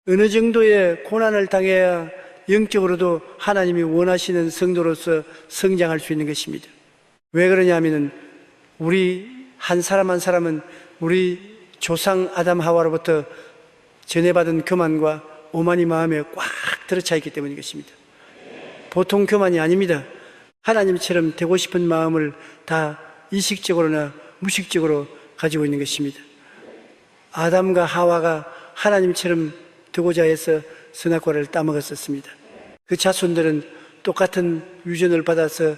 어느 정도의 고난을 당해야 영적으로도 하나님이 원하시는 성도로서 성장할 수 있는 것입니다. 왜 그러냐면은 우리 한 사람 한 사람은 우리 조상 아담 하와로부터 전해받은 교만과 오만이 마음에 꽉 들어차 있기 때문인 것입니다. 보통 교만이 아닙니다. 하나님처럼 되고 싶은 마음을 다 의식적으로나 무의식적으로 가지고 있는 것입니다. 아담과 하와가 하나님처럼 되고자 해서 선악과를 따먹었었습니다. 그 자손들은 똑같은 유전을 받아서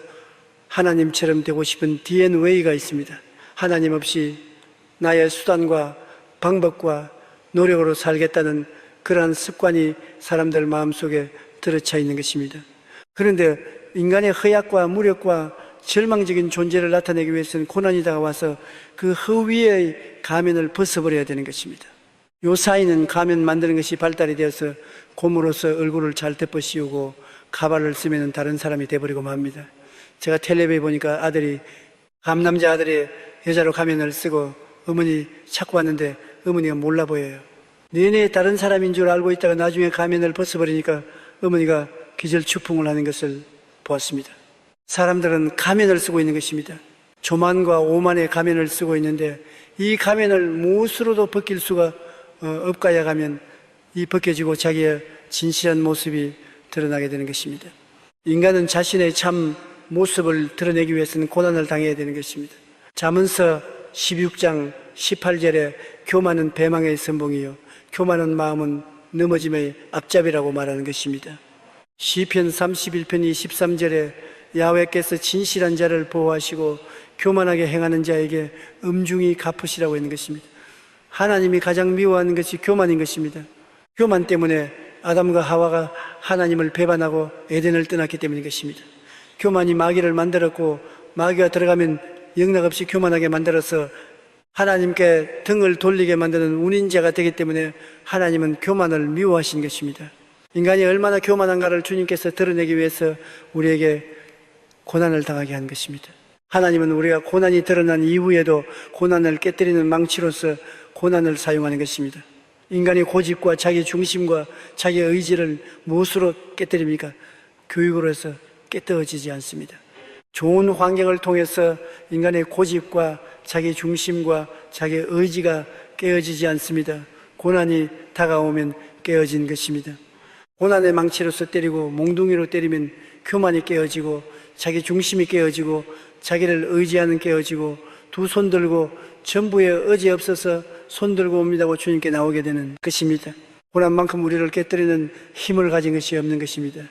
하나님처럼 되고 싶은 DNA가 있습니다. 하나님 없이 나의 수단과 방법과 노력으로 살겠다는 그러한 습관이 사람들 마음속에 들어차 있는 것입니다. 그런데 인간의 허약과 무력과 절망적인 존재를 나타내기 위해서는 고난이 다가와서 그 허위의 가면을 벗어버려야 되는 것입니다. 요 사이는 가면 만드는 것이 발달이 되어서 곰으로서 얼굴을 잘 덮어 씌우고 가발을 쓰면 다른 사람이 돼버리고 맙니다. 제가 텔레비에 보니까 아들이 감남자 아들이 여자로 가면을 쓰고 어머니 찾고 왔는데 어머니가 몰라 보여요. 내내 다른 사람인 줄 알고 있다가 나중에 가면을 벗어버리니까 어머니가 기절추풍을 하는 것을 보았습니다. 사람들은 가면을 쓰고 있는 것입니다. 조만과 오만의 가면을 쓰고 있는데 이 가면을 무엇으로도 벗길 수가 없가야 가면 이 벗겨지고 자기의 진실한 모습이 드러나게 되는 것입니다. 인간은 자신의 참 모습을 드러내기 위해서는 고난을 당해야 되는 것입니다. 잠언서 16장 18절에 교만은 배망의 선봉이요 교만한 마음은 넘어짐의 앞잡이라고 말하는 것입니다. 시편 31편 23절에 야훼께서 진실한 자를 보호하시고 교만하게 행하는 자에게 엄중히 갚으시라고 했는 것입니다. 하나님이 가장 미워하는 것이 교만인 것입니다. 교만 때문에 아담과 하와가 하나님을 배반하고 에덴을 떠났기 때문인 것입니다. 교만이 마귀를 만들었고 마귀가 들어가면 영락없이 교만하게 만들어서 하나님께 등을 돌리게 만드는 운인자가 되기 때문에 하나님은 교만을 미워하신 것입니다. 인간이 얼마나 교만한가를 주님께서 드러내기 위해서 우리에게 고난을 당하게 한 것입니다. 하나님은 우리가 고난이 드러난 이후에도 고난을 깨뜨리는 망치로서 고난을 사용하는 것입니다. 인간의 고집과 자기 중심과 자기 의지를 무엇으로 깨뜨립니까? 교육으로 해서 깨뜨려지지 않습니다. 좋은 환경을 통해서 인간의 고집과 자기 중심과 자기 의지가 깨어지지 않습니다. 고난이 다가오면 깨어진 것입니다. 고난의 망치로서 때리고 몽둥이로 때리면 교만이 깨어지고 자기 중심이 깨어지고 자기를 의지하는 깨어지고 두 손 들고 전부에 의지 없어서 손 들고 옵니다고 주님께 나오게 되는 것입니다. 고난만큼 우리를 깨뜨리는 힘을 가진 것이 없는 것입니다.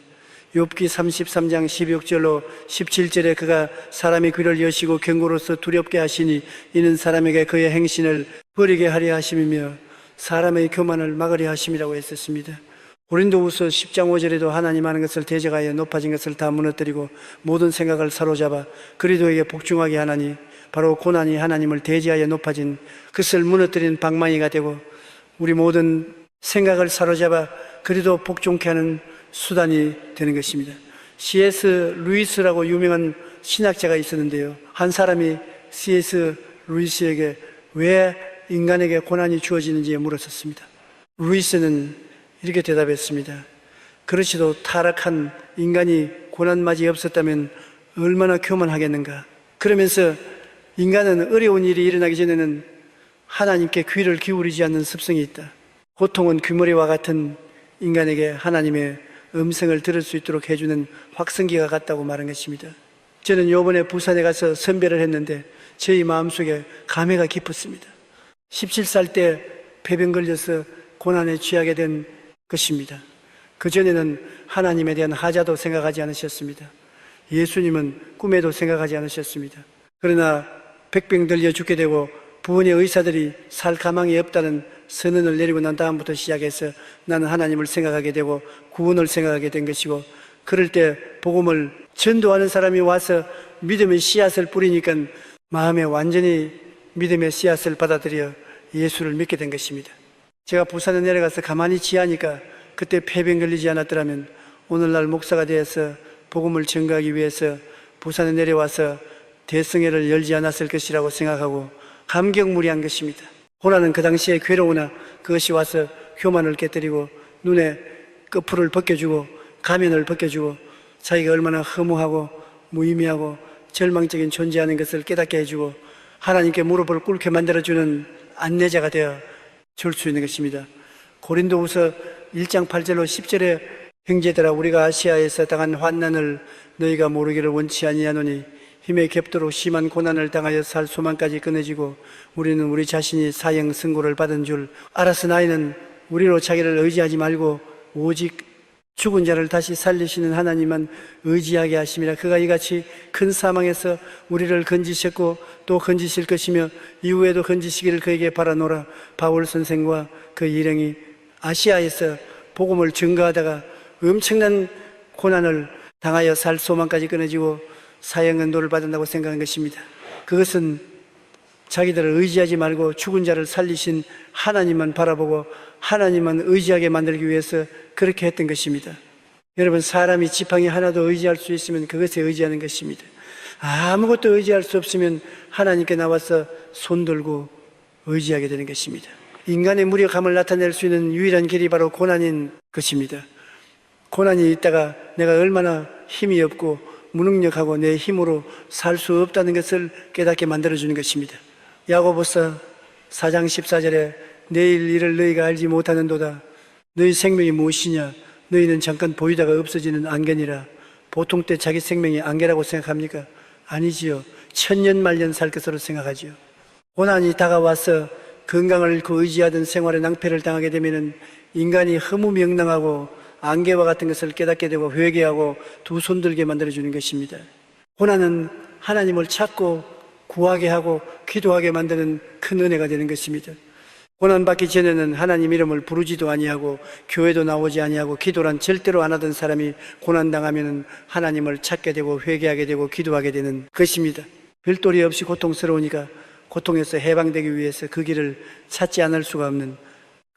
욥기 33장 16절로 17절에 그가 사람의 귀를 여시고 경고로서 두렵게 하시니 이는 사람에게 그의 행신을 버리게 하려 하심이며 사람의 교만을 막으려 하심이라고 했었습니다. 고린도후서 10장 5절에도 하나님 하는 것을 대적하여 높아진 것을 다 무너뜨리고 모든 생각을 사로잡아 그리스도에게 복종하게 하나니 바로 고난이 하나님을 대지하여 높아진 그것을 무너뜨리는 방망이가 되고 우리 모든 생각을 사로잡아 그리스도 복종케 하는 수단이 되는 것입니다. C.S. 루이스라고 유명한 신학자가 있었는데요. 한 사람이 C.S. 루이스에게 왜 인간에게 고난이 주어지는지 물었었습니다. 루이스는 이렇게 대답했습니다. 그렇지도 타락한 인간이 고난마저 없었다면 얼마나 교만하겠는가. 그러면서 인간은 어려운 일이 일어나기 전에는 하나님께 귀를 기울이지 않는 습성이 있다. 고통은 귀머리와 같은 인간에게 하나님의 음성을 들을 수 있도록 해주는 확성기가 같다고 말한 것입니다. 저는 이번에 부산에 가서 선배를 했는데 저희 마음속에 감회가 깊었습니다. 17살 때 폐병 걸려서 고난에 취하게 된 것입니다. 그전에는 하나님에 대한 하자도 생각하지 않으셨습니다. 예수님은 꿈에도 생각하지 않으셨습니다. 그러나 백병 들려 죽게 되고 부원의 의사들이 살 가망이 없다는 선언을 내리고 난 다음부터 시작해서 나는 하나님을 생각하게 되고 구원을 생각하게 된 것이고, 그럴 때 복음을 전도하는 사람이 와서 믿음의 씨앗을 뿌리니까 마음에 완전히 믿음의 씨앗을 받아들여 예수를 믿게 된 것입니다. 제가 부산에 내려가서 가만히 지하니까 그때 폐병 걸리지 않았더라면 오늘날 목사가 되어서 복음을 전가하기 위해서 부산에 내려와서 대성회를 열지 않았을 것이라고 생각하고 감격무리한 것입니다. 고난은 그 당시에 괴로우나 그것이 와서 교만을 깨뜨리고 눈에 거풀을 벗겨주고 가면을 벗겨주고 자기가 얼마나 허무하고 무의미하고 절망적인 존재하는 것을 깨닫게 해주고 하나님께 무릎을 꿇게 만들어주는 안내자가 되어 줄 수 있는 것입니다. 고린도후서 1장 8절로 10절에 형제들아 우리가 아시아에서 당한 환난을 너희가 모르기를 원치 아니하노니 힘에 겹도록 심한 고난을 당하여 살 소망까지 끊어지고 우리는 우리 자신이 사형 선고를 받은 줄 알았으나이는 우리로 자기를 의지하지 말고 오직 죽은 자를 다시 살리시는 하나님만 의지하게 하심이라. 그가 이같이 큰 사망에서 우리를 건지셨고 또 건지실 것이며 이후에도 건지시기를 그에게 바라노라. 바울 선생과 그 일행이 아시아에서 복음을 증거하다가 엄청난 고난을 당하여 살 소망까지 끊어지고 사형 언도를 받는다고 생각한 것입니다. 그것은 자기들을 의지하지 말고 죽은 자를 살리신 하나님만 바라보고 하나님만 의지하게 만들기 위해서 그렇게 했던 것입니다. 여러분, 사람이 지팡이 하나도 의지할 수 있으면 그것에 의지하는 것입니다. 아무것도 의지할 수 없으면 하나님께 나와서 손들고 의지하게 되는 것입니다. 인간의 무력함을 나타낼 수 있는 유일한 길이 바로 고난인 것입니다. 고난이 있다가 내가 얼마나 힘이 없고 무능력하고 내 힘으로 살 수 없다는 것을 깨닫게 만들어주는 것입니다. 야고보서 4장 14절에 내일 일을 너희가 알지 못하는도다. 너희 생명이 무엇이냐? 너희는 잠깐 보이다가 없어지는 안개니라. 보통 때 자기 생명이 안개라고 생각합니까? 아니지요. 천년 만년 살 것으로 생각하지요. 고난이 다가와서 건강을 잃고 의지하던 생활에 낭패를 당하게 되면 인간이 허무명랑하고 안개와 같은 것을 깨닫게 되고 회개하고 두 손 들게 만들어주는 것입니다. 고난은 하나님을 찾고 구하게 하고 기도하게 만드는 큰 은혜가 되는 것입니다. 고난받기 전에는 하나님 이름을 부르지도 아니하고 교회도 나오지 아니하고 기도란 절대로 안 하던 사람이 고난당하면 하나님을 찾게 되고 회개하게 되고 기도하게 되는 것입니다. 별도리 없이 고통스러우니까 고통에서 해방되기 위해서 그 길을 찾지 않을 수가 없는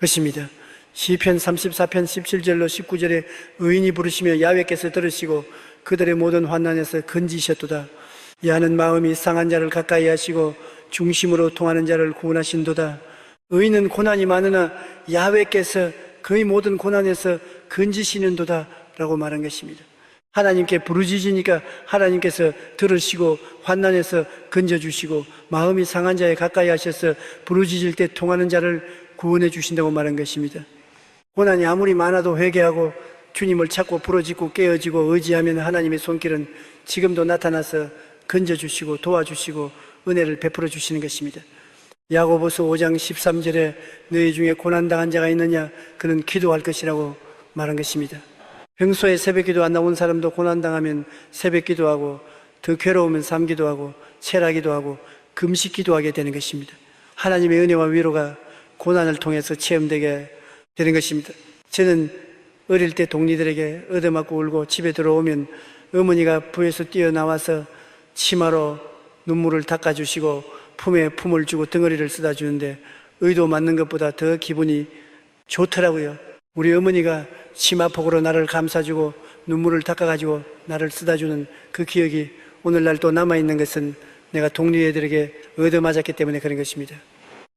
것입니다. 시편 34편 17절로 19절에 의인이 부르시며 야훼께서 들으시고 그들의 모든 환난에서 건지셨도다. 야는 마음이 상한 자를 가까이 하시고 중심으로 통하는 자를 구원하신도다. 의인은 고난이 많으나 야훼께서 그의 모든 고난에서 건지시는도다 라고 말한 것입니다. 하나님께 부르짖으니까 하나님께서 들으시고 환난에서 건져주시고 마음이 상한 자에 가까이 하셔서 부르짖을 때 통하는 자를 구원해 주신다고 말한 것입니다. 고난이 아무리 많아도 회개하고 주님을 찾고 부르짖고 깨어지고 의지하면 하나님의 손길은 지금도 나타나서 건져주시고 도와주시고 은혜를 베풀어 주시는 것입니다. 야고보서 5장 13절에 너희 중에 고난당한 자가 있느냐? 그는 기도할 것이라고 말한 것입니다. 평소에 새벽기도 안 나온 사람도 고난당하면 새벽기도 하고 더 괴로우면 삼기도 하고 체라기도 하고 금식기도 하게 되는 것입니다. 하나님의 은혜와 위로가 고난을 통해서 체험되게 되는 것입니다. 저는 어릴 때 동리들에게 얻어맞고 울고 집에 들어오면 어머니가 부에서 뛰어나와서 치마로 눈물을 닦아주시고 품에 품을 주고 덩어리를 쓰다 주는데 의도 맞는 것보다 더 기분이 좋더라고요. 우리 어머니가 치마폭으로 나를 감싸주고 눈물을 닦아가지고 나를 쓰다 주는 그 기억이 오늘날 또 남아있는 것은 내가 동리애들에게 얻어맞았기 때문에 그런 것입니다.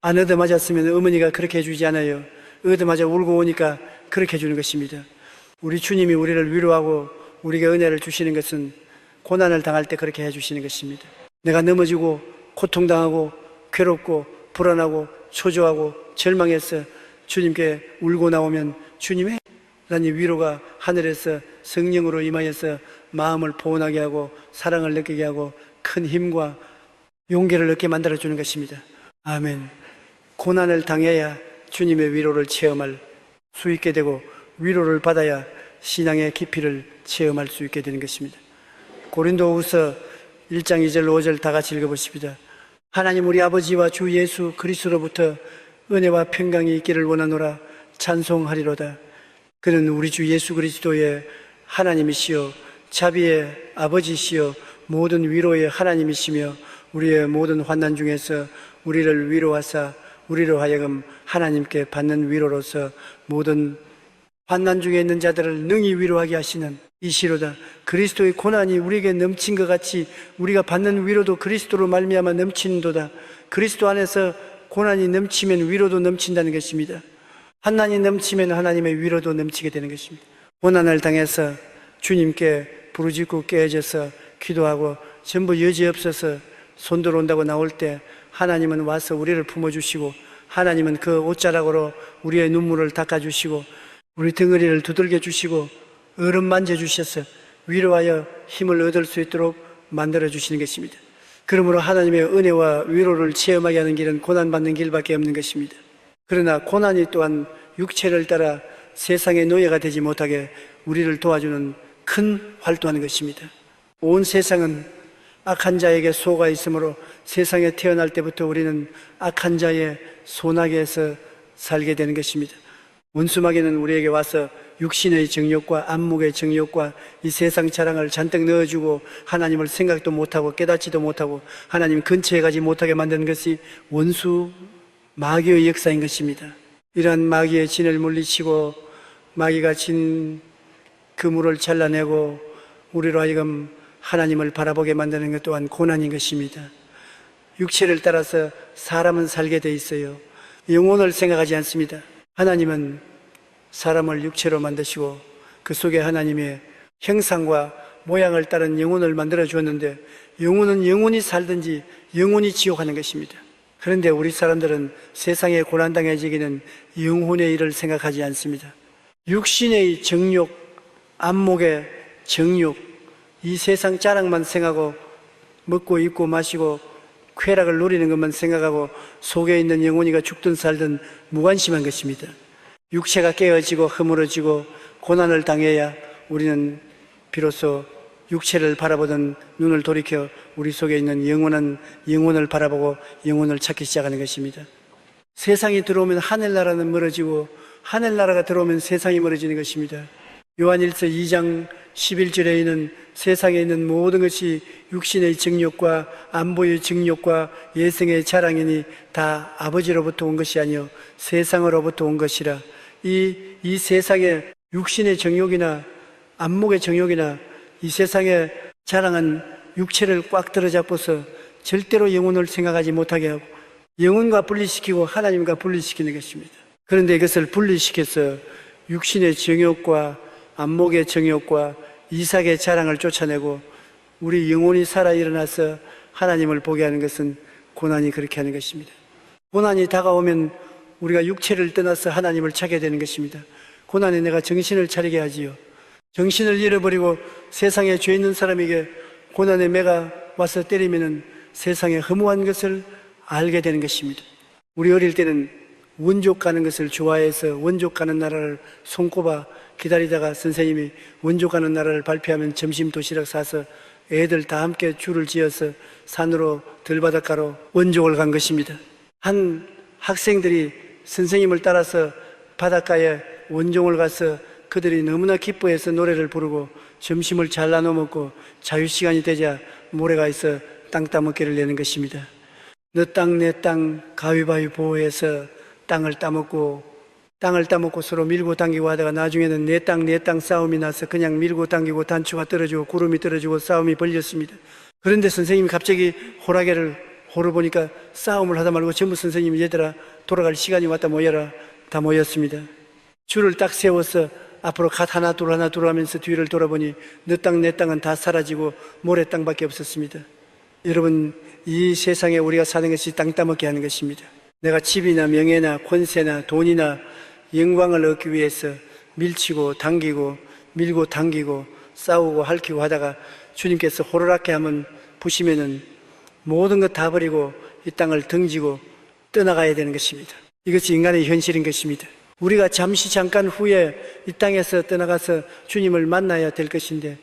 안 얻어맞았으면 어머니가 그렇게 해주지 않아요. 얻어맞아 울고 오니까 그렇게 해주는 것입니다. 우리 주님이 우리를 위로하고 우리에게 은혜를 주시는 것은 고난을 당할 때 그렇게 해주시는 것입니다. 내가 넘어지고 고통당하고 괴롭고 불안하고 초조하고 절망해서 주님께 울고 나오면 주님의 하나님 위로가 하늘에서 성령으로 임하여서 마음을 포원하게 하고 사랑을 느끼게 하고 큰 힘과 용기를 얻게 만들어주는 것입니다. 아멘. 고난을 당해야 주님의 위로를 체험할 수 있게 되고 위로를 받아야 신앙의 깊이를 체험할 수 있게 되는 것입니다. 고린도후서 1장 2절 5절 다 같이 읽어보십니다. 하나님 우리 아버지와 주 예수 그리스도로부터 은혜와 평강이 있기를 원하노라. 찬송하리로다. 그는 우리 주 예수 그리스도의 하나님이시요 자비의 아버지시요 모든 위로의 하나님이시며 우리의 모든 환난 중에서 우리를 위로하사 우리로 하여금 하나님께 받는 위로로서 모든 환난 중에 있는 자들을 능히 위로하게 하시는 이시로다. 그리스도의 고난이 우리에게 넘친 것 같이 우리가 받는 위로도 그리스도로 말미암아 넘치는도다. 그리스도 안에서 고난이 넘치면 위로도 넘친다는 것입니다. 환난이 넘치면 하나님의 위로도 넘치게 되는 것입니다. 고난을 당해서 주님께 부르짖고 깨어져서 기도하고 전부 여지없어서 손 들어온다고 나올 때 하나님은 와서 우리를 품어주시고, 하나님은 그 옷자락으로 우리의 눈물을 닦아주시고 우리 덩어리를 두들겨 주시고 얼음 만져주셔서 위로하여 힘을 얻을 수 있도록 만들어주시는 것입니다. 그러므로 하나님의 은혜와 위로를 체험하게 하는 길은 고난받는 길밖에 없는 것입니다. 그러나 고난이 또한 육체를 따라 세상의 노예가 되지 못하게 우리를 도와주는 큰 활동하는 것입니다. 온 세상은 악한 자에게 소가 있으므로 세상에 태어날 때부터 우리는 악한 자의 소나기에서 살게 되는 것입니다. 원수마귀는 우리에게 와서 육신의 정욕과 안목의 정욕과 이 세상 자랑을 잔뜩 넣어주고 하나님을 생각도 못하고 깨닫지도 못하고 하나님 근처에 가지 못하게 만드는 것이 원수 마귀의 역사인 것입니다. 이러한 마귀의 진을 물리치고 마귀가 진 그물을 잘라내고 우리로 하여금 하나님을 바라보게 만드는 것 또한 고난인 것입니다. 육체를 따라서 사람은 살게 돼 있어요. 영혼을 생각하지 않습니다. 하나님은 사람을 육체로 만드시고 그 속에 하나님의 형상과 모양을 따른 영혼을 만들어 주었는데 영혼은 영원히 살든지 영원히 지옥하는 것입니다. 그런데 우리 사람들은 세상에 고난당해지기는 영혼의 일을 생각하지 않습니다. 육신의 정욕, 안목의 정욕, 이 세상 자랑만 생각하고 먹고 입고 마시고 쾌락을 누리는 것만 생각하고 속에 있는 영혼이가 죽든 살든 무관심한 것입니다. 육체가 깨어지고 허물어지고 고난을 당해야 우리는 비로소 육체를 바라보던 눈을 돌이켜 우리 속에 있는 영혼을 바라보고 영혼을 찾기 시작하는 것입니다. 세상이 들어오면 하늘나라는 멀어지고 하늘나라가 들어오면 세상이 멀어지는 것입니다. 요한일서 2장 11절에 있는 세상에 있는 모든 것이 육신의 정욕과 안보의 정욕과 예성의 자랑이니 다 아버지로부터 온 것이 아니요 세상으로부터 온 것이라. 이 세상의 육신의 정욕이나 안목의 정욕이나 이 세상의 자랑은 육체를 꽉 들어잡고서 절대로 영혼을 생각하지 못하게 하고 영혼과 분리시키고 하나님과 분리시키는 것입니다. 그런데 이것을 분리시켜서 육신의 정욕과 안목의 정욕과 이삭의 자랑을 쫓아내고 우리 영혼이 살아 일어나서 하나님을 보게 하는 것은 고난이 그렇게 하는 것입니다. 고난이 다가오면 우리가 육체를 떠나서 하나님을 찾게 되는 것입니다. 고난에 내가 정신을 차리게 하지요. 정신을 잃어버리고 세상에 죄 있는 사람에게 고난의 매가 와서 때리면은 세상에 허무한 것을 알게 되는 것입니다. 우리 어릴 때는 원족 가는 것을 좋아해서 원족 가는 나라를 손꼽아 기다리다가 선생님이 원족 가는 나라를 발표하면 점심 도시락 사서 애들 다 함께 줄을 지어서 산으로 들바닷가로 원족을 간 것입니다. 한 학생들이 선생님을 따라서 바닷가에 원종을 가서 그들이 너무나 기뻐해서 노래를 부르고 점심을 잘 나눠 먹고 자유시간이 되자 모래가 있어 땅 따먹기를 내는 것입니다. 너 땅 내 땅 가위바위보해서 땅을 따먹고 서로 밀고 당기고 하다가 나중에는 내 땅 싸움이 나서 그냥 밀고 당기고 단추가 떨어지고 구름이 떨어지고 싸움이 벌렸습니다. 그런데 선생님이 갑자기 호라게를 보니까 싸움을 하다 말고 전부 선생님이 얘들아 돌아갈 시간이 왔다 모여라. 다 모였습니다. 줄을 딱 세워서 앞으로 갓 하나 둘 하면서 뒤를 돌아보니 너 땅 내 땅은 다 사라지고 모래 땅밖에 없었습니다. 여러분, 이 세상에 우리가 사는 것이 땅 따먹게 하는 것입니다. 내가 집이나 명예나 권세나 돈이나 영광을 얻기 위해서 밀치고 당기고 밀고 당기고 싸우고 핥히고 하다가 주님께서 호로라케 하면 부시면은 모든 것 다 버리고 이 땅을 등지고 떠나가야 되는 것입니다. 이것이 인간의 현실인 것입니다. 우리가 잠깐 후에 이 땅에서 떠나가서 주님을 만나야 될 것인데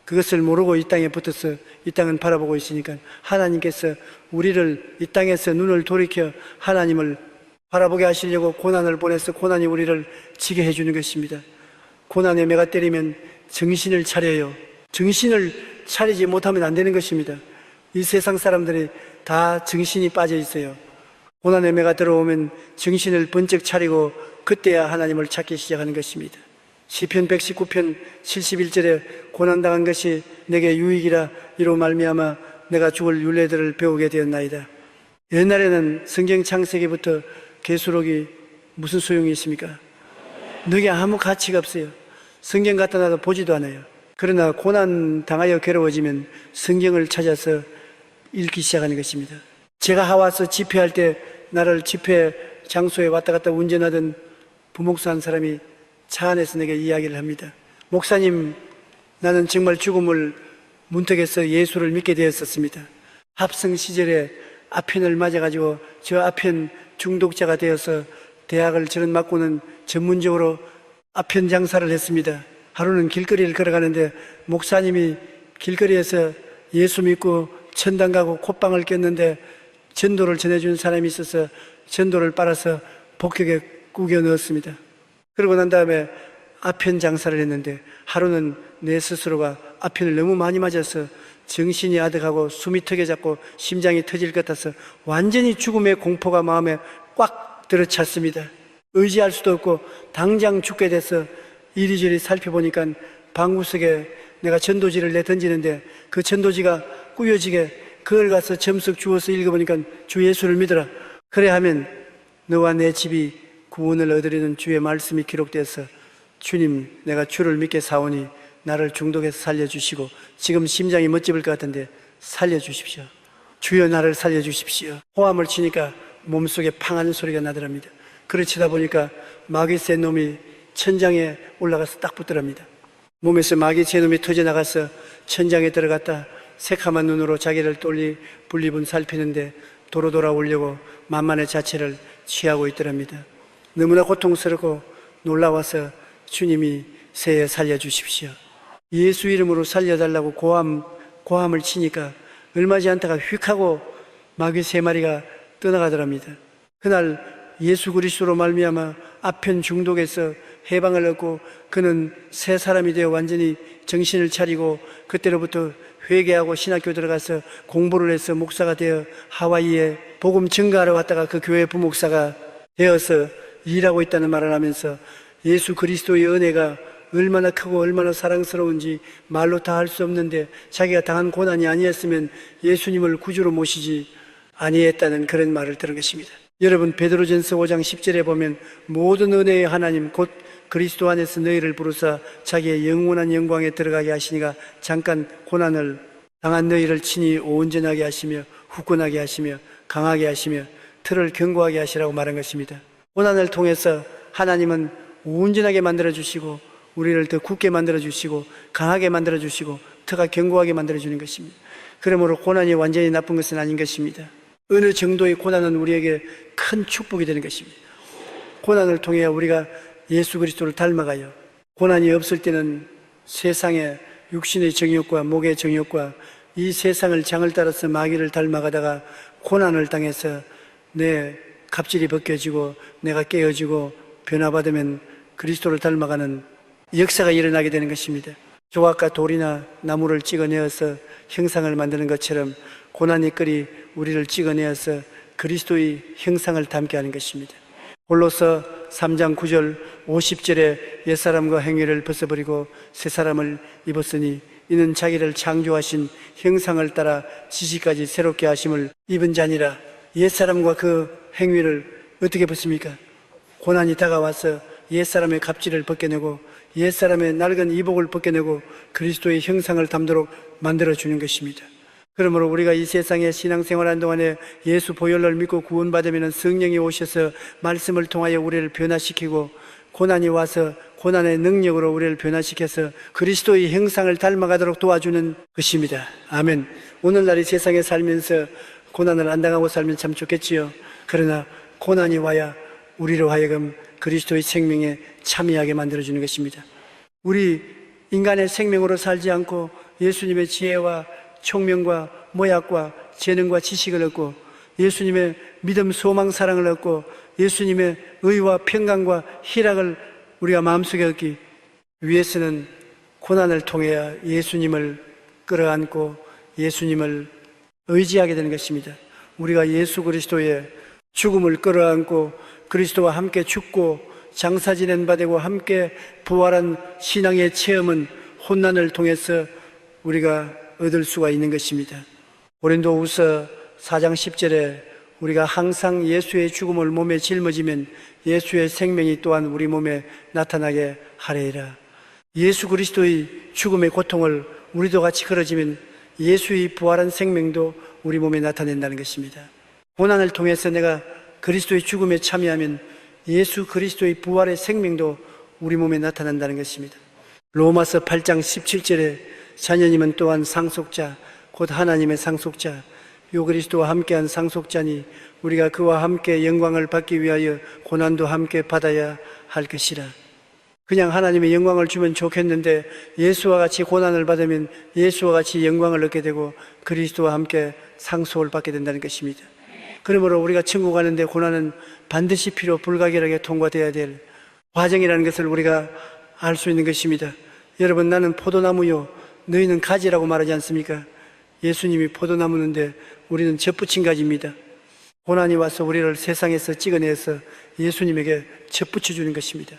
그것을 모르고 이 땅에 붙어서 이 땅은 바라보고 있으니까 하나님께서 우리를 이 땅에서 눈을 돌이켜 하나님을 바라보게 하시려고 고난을 보내서 고난이 우리를 지게 해주는 것입니다. 고난의 매가 때리면 정신을 차려요. 정신을 차리지 못하면 안 되는 것입니다. 이 세상 사람들이 다 정신이 빠져 있어요. 고난의 매가 들어오면 정신을 번쩍 차리고 그때야 하나님을 찾기 시작하는 것입니다. 시편 119편 71절에 고난당한 것이 내게 유익이라 이로 말미암아 내가 죽을 율례들을 배우게 되었나이다. 옛날에는 성경 창세기부터 계수록이 무슨 소용이 있습니까? 너게 아무 가치가 없어요. 성경 갖다 놔도 보지도 않아요. 그러나 고난 당하여 괴로워지면 성경을 찾아서 읽기 시작하는 것입니다. 제가 하와서 집회할 때 나를 집회 장소에 왔다 갔다 운전하던 부목사 한 사람이 차 안에서 내게 이야기를 합니다. 목사님, 나는 정말 죽음을 문턱에서 예수를 믿게 되었었습니다. 합성 시절에 아편을 맞아가지고 저 아편 중독자가 되어서 대학을 저는 맞고는 전문적으로 아편 장사를 했습니다. 하루는 길거리를 걸어가는데 목사님이 길거리에서 예수 믿고 천당 가고 콧방을 꼈는데 전도를 전해주는 사람이 있어서 전도를 빨아서 복격에 구겨 넣었습니다. 그러고 난 다음에 아편 장사를 했는데 하루는 내 스스로가 아편을 너무 많이 맞아서 정신이 아득하고 숨이 턱에 잡고 심장이 터질 것 같아서 완전히 죽음의 공포가 마음에 꽉 들어찼습니다. 의지할 수도 없고 당장 죽게 돼서 이리저리 살펴보니까 방구석에 내가 전도지를 내던지는데 그 전도지가 꾸겨지게 그걸 가서 점석 주워서 읽어보니까 주 예수를 믿어라. 그래 하면 너와 내 집이 구원을 얻으려는 주의 말씀이 기록돼서 주님, 내가 주를 믿게 사오니 나를 중독에서 살려주시고 지금 심장이 멋집을 것 같은데 살려주십시오. 주여 나를 살려주십시오. 호함을 치니까 몸속에 팡하는 소리가 나더랍니다. 그렇지다 보니까 마귀 새 놈이 천장에 올라가서 딱 붙더랍니다. 몸에서 마귀 새 놈이 터져나가서 천장에 들어갔다 새카만 눈으로 자기를 분리분 살피는데 도로 돌아오려고 만만의 자체를 취하고 있더랍니다. 너무나 고통스럽고 놀라워서 주님이 새해 살려주십시오. 예수 이름으로 살려달라고 고함을 치니까 얼마지 않다가 휙 하고 마귀 3마리가 떠나가더랍니다. 그날 예수 그리스도로 말미암아 아편 중독에서 해방을 얻고 그는 새 사람이 되어 완전히 정신을 차리고 그때로부터 회개하고 신학교 들어가서 공부를 해서 목사가 되어 하와이에 복음 증거하러 왔다가 그 교회 부목사가 되어서 일하고 있다는 말을 하면서 예수 그리스도의 은혜가 얼마나 크고 얼마나 사랑스러운지 말로 다 할 수 없는데 자기가 당한 고난이 아니었으면 예수님을 구주로 모시지 아니했다는 그런 말을 들은 것입니다. 여러분, 베드로전서 5장 10절에 보면 모든 은혜의 하나님 곧 그리스도 안에서 너희를 부르사 자기의 영원한 영광에 들어가게 하시니가 잠깐 고난을 당한 너희를 친히 온전하게 하시며 후끈하게 하시며 강하게 하시며 틀을 견고하게 하시라고 말한 것입니다. 고난을 통해서 하나님은 온전하게 만들어주시고 우리를 더 굳게 만들어주시고 강하게 만들어주시고 터가 견고하게 만들어주는 것입니다. 그러므로 고난이 완전히 나쁜 것은 아닌 것입니다. 어느 정도의 고난은 우리에게 큰 축복이 되는 것입니다. 고난을 통해 우리가 예수 그리스도를 닮아가요. 고난이 없을 때는 세상의 육신의 정욕과 목의 정욕과 이 세상을 장을 따라서 마귀를 닮아가다가 고난을 당해서 내 갑질이 벗겨지고 내가 깨어지고 변화받으면 그리스도를 닮아가는 역사가 일어나게 되는 것입니다. 조각과 돌이나 나무를 찍어내어서 형상을 만드는 것처럼 고난의 끌이 우리를 찍어내어서 그리스도의 형상을 담게 하는 것입니다. 골로서 3장 9절 50절에 옛사람과 행위를 벗어버리고 새사람을 입었으니 이는 자기를 창조하신 형상을 따라 지식까지 새롭게 하심을 입은 자니라. 옛사람과 그 행위를 어떻게 벗습니까? 고난이 다가와서 옛사람의 갑질을 벗겨내고 옛사람의 낡은 이복을 벗겨내고 그리스도의 형상을 담도록 만들어주는 것입니다. 그러므로 우리가 이 세상에 신앙생활한 동안에 예수 보혈을 믿고 구원받으면 성령이 오셔서 말씀을 통하여 우리를 변화시키고 고난이 와서 고난의 능력으로 우리를 변화시켜서 그리스도의 형상을 닮아가도록 도와주는 것입니다. 아멘. 오늘날 이 세상에 살면서 고난을 안 당하고 살면 참 좋겠지요. 그러나 고난이 와야 우리로 하여금 그리스도의 생명에 참여하게 만들어주는 것입니다. 우리 인간의 생명으로 살지 않고 예수님의 지혜와 총명과 모약과 재능과 지식을 얻고 예수님의 믿음, 소망, 사랑을 얻고 예수님의 의와 평강과 희락을 우리가 마음속에 얻기 위해서는 고난을 통해야 예수님을 끌어안고 예수님을 의지하게 되는 것입니다. 우리가 예수 그리스도의 죽음을 끌어안고 그리스도와 함께 죽고 장사 지낸 바 되고 함께 부활한 신앙의 체험은 혼난을 통해서 우리가 얻을 수가 있는 것입니다. 고린도후서 4장 10절에 우리가 항상 예수의 죽음을 몸에 짊어지면 예수의 생명이 또한 우리 몸에 나타나게 하리라. 예수 그리스도의 죽음의 고통을 우리도 같이 걸어지면 예수의 부활한 생명도 우리 몸에 나타낸다는 것입니다. 고난을 통해서 내가 그리스도의 죽음에 참여하면 예수 그리스도의 부활의 생명도 우리 몸에 나타난다는 것입니다. 로마서 8장 17절에 자녀님은 또한 상속자 곧 하나님의 상속자 요 그리스도와 함께한 상속자니 우리가 그와 함께 영광을 받기 위하여 고난도 함께 받아야 할 것이라. 그냥 하나님의 영광을 주면 좋겠는데 예수와 같이 고난을 받으면 예수와 같이 영광을 얻게 되고 그리스도와 함께 상속을 받게 된다는 것입니다. 그러므로 우리가 천국 가는데 고난은 반드시 필요 불가결하게 통과되어야 될 과정이라는 것을 우리가 알 수 있는 것입니다. 여러분, 나는 포도나무요 너희는 가지라고 말하지 않습니까? 예수님이 포도나무인데 우리는 젖붙인 가지입니다. 고난이 와서 우리를 세상에서 찍어내서 예수님에게 젖붙여 주는 것입니다.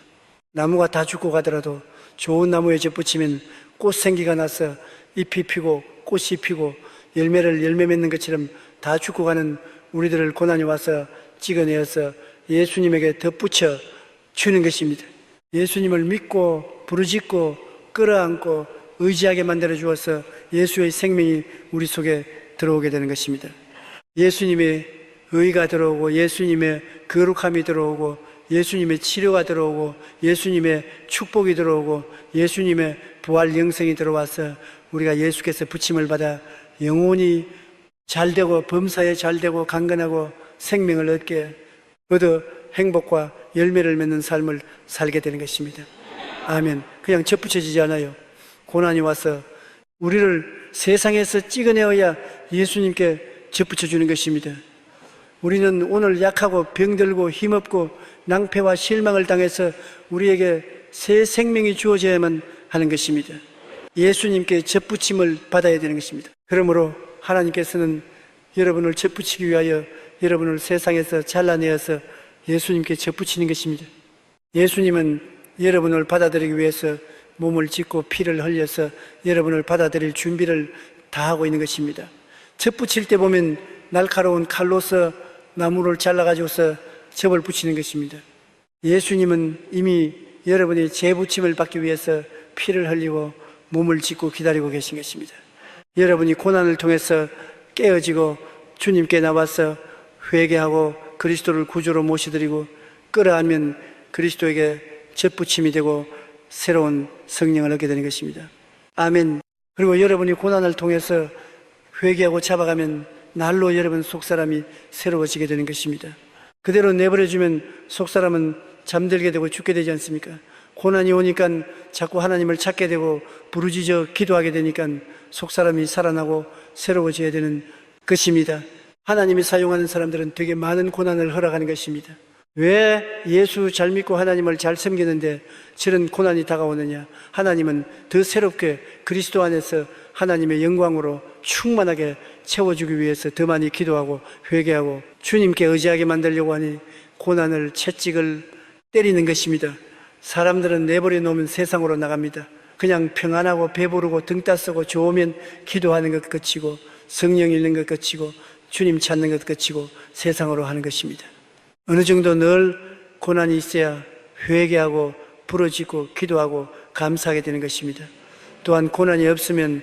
나무가 다 죽고 가더라도 좋은 나무에 젖붙이면 꽃생기가 나서 잎이 피고 꽃이 피고 열매를 열매 맺는 것처럼 다 죽고 가는 우리들을 고난이 와서 찍어내어서 예수님에게 덧붙여 주는 것입니다. 예수님을 믿고 부르짖고 끌어안고 의지하게 만들어 주어서 예수의 생명이 우리 속에 들어오게 되는 것입니다. 예수님의 의가 들어오고 예수님의 거룩함이 들어오고 예수님의 치료가 들어오고 예수님의 축복이 들어오고 예수님의 부활 영생이 들어와서 우리가 예수께서 부침을 받아 영원히 잘되고 범사에 잘되고 강건하고 생명을 얻어 행복과 열매를 맺는 삶을 살게 되는 것입니다. 아멘. 그냥 젖붙여지지 않아요. 고난이 와서 우리를 세상에서 찍어내어야 예수님께 젖붙여주는 것입니다. 우리는 오늘 약하고 병들고 힘없고 낭패와 실망을 당해서 우리에게 새 생명이 주어져야만 하는 것입니다. 예수님께 젖붙임을 받아야 되는 것입니다. 그러므로 하나님께서는 여러분을 젖붙이기 위하여 여러분을 세상에서 잘라내어서 예수님께 젖붙이는 것입니다. 예수님은 여러분을 받아들이기 위해서 몸을 짓고 피를 흘려서 여러분을 받아들일 준비를 다 하고 있는 것입니다. 젖붙일 때 보면 날카로운 칼로서 나무를 잘라가지고서 접을 붙이는 것입니다. 예수님은 이미 여러분이 재붙임을 받기 위해서 피를 흘리고 몸을 짓고 기다리고 계신 것입니다. 여러분이 고난을 통해서 깨어지고 주님께 나와서 회개하고 그리스도를 구주로 모셔드리고 끌어안으면 그리스도에게 젖붙임이 되고 새로운 성령을 얻게 되는 것입니다. 아멘. 그리고 여러분이 고난을 통해서 회개하고 잡아가면 날로 여러분 속사람이 새로워지게 되는 것입니다. 그대로 내버려주면 속사람은 잠들게 되고 죽게 되지 않습니까? 고난이 오니까 자꾸 하나님을 찾게 되고 부르짖어 기도하게 되니까 속사람이 살아나고 새로워져야 되는 것입니다. 하나님이 사용하는 사람들은 되게 많은 고난을 허락하는 것입니다. 왜 예수 잘 믿고 하나님을 잘 섬기는데 저런 고난이 다가오느냐? 하나님은 더 새롭게 그리스도 안에서 하나님의 영광으로 충만하게 채워주기 위해서 더 많이 기도하고 회개하고 주님께 의지하게 만들려고 하니 고난을 채찍을 때리는 것입니다. 사람들은 내버려 놓으면 세상으로 나갑니다. 그냥 평안하고 배부르고 등 따쓰고 좋으면 기도하는 것 끝이고 성령 읽는 것 끝이고 주님 찾는 것 끝이고 세상으로 하는 것입니다. 어느 정도 늘 고난이 있어야 회개하고 부르짖고 기도하고 감사하게 되는 것입니다. 또한 고난이 없으면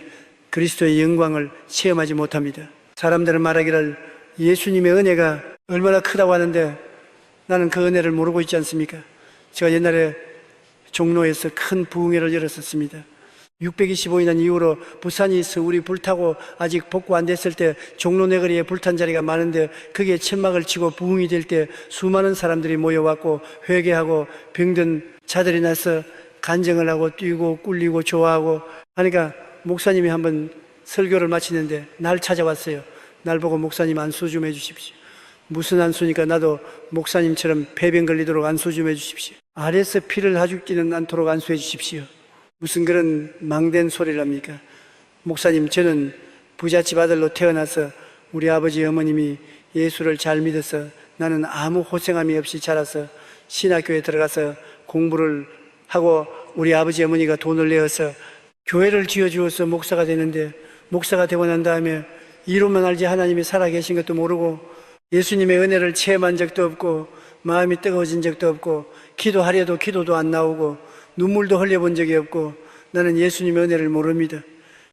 그리스도의 영광을 체험하지 못합니다. 사람들은 말하기를 예수님의 은혜가 얼마나 크다고 하는데 나는 그 은혜를 모르고 있지 않습니까? 제가 옛날에 종로에서 큰 부흥회를 열었었습니다. 625년 이후로 부산이 서울이 불타고 아직 복구 안 됐을 때 종로 내거리에 불탄 자리가 많은데 그게 천막을 치고 부흥이 될 때 수많은 사람들이 모여왔고 회개하고 병든 자들이 나서 간증을 하고 뛰고 꿀리고 좋아하고 하니까 목사님이 한번 설교를 마치는데 날 찾아왔어요. 날 보고 목사님 안수 좀 해주십시오. 무슨 안수니까 나도 목사님처럼 폐병 걸리도록 안수 좀 해주십시오. 아래서 피를 하죽지는 않도록 안수해 주십시오. 무슨 그런 망된 소리를 합니까? 목사님, 저는 부잣집 아들로 태어나서 우리 아버지 어머님이 예수를 잘 믿어서 나는 아무 호생함이 없이 자라서 신학교에 들어가서 공부를 하고 우리 아버지 어머니가 돈을 내어서 교회를 지어주어서 목사가 되는데 목사가 되고 난 다음에 이론만 알지 하나님이 살아계신 것도 모르고 예수님의 은혜를 체험한 적도 없고 마음이 뜨거워진 적도 없고 기도하려도 기도도 안 나오고 눈물도 흘려본 적이 없고 나는 예수님의 은혜를 모릅니다.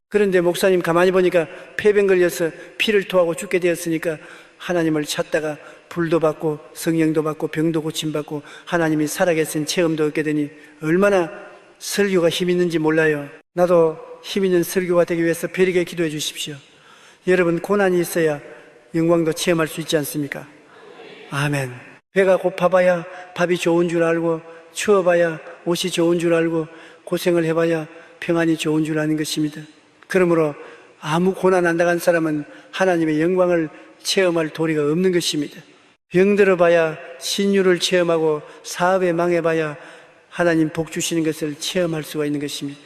그런데 목사님 가만히 보니까 폐병 걸려서 피를 토하고 죽게 되었으니까 하나님을 찾다가 불도 받고 성령도 받고 병도 고침받고 하나님이 살아계신 체험도 얻게 되니 얼마나 설교가 힘 있는지 몰라요. 나도 힘 있는 설교가 되기 위해서 벼르게 기도해 주십시오. 여러분, 고난이 있어야 영광도 체험할 수 있지 않습니까? 아멘. 배가 고파봐야 밥이 좋은 줄 알고 추워봐야 옷이 좋은 줄 알고 고생을 해봐야 평안이 좋은 줄 아는 것입니다. 그러므로 아무 고난 안 당한 사람은 하나님의 영광을 체험할 도리가 없는 것입니다. 병들어봐야 신유를 체험하고 사업에 망해봐야 하나님 복 주시는 것을 체험할 수가 있는 것입니다.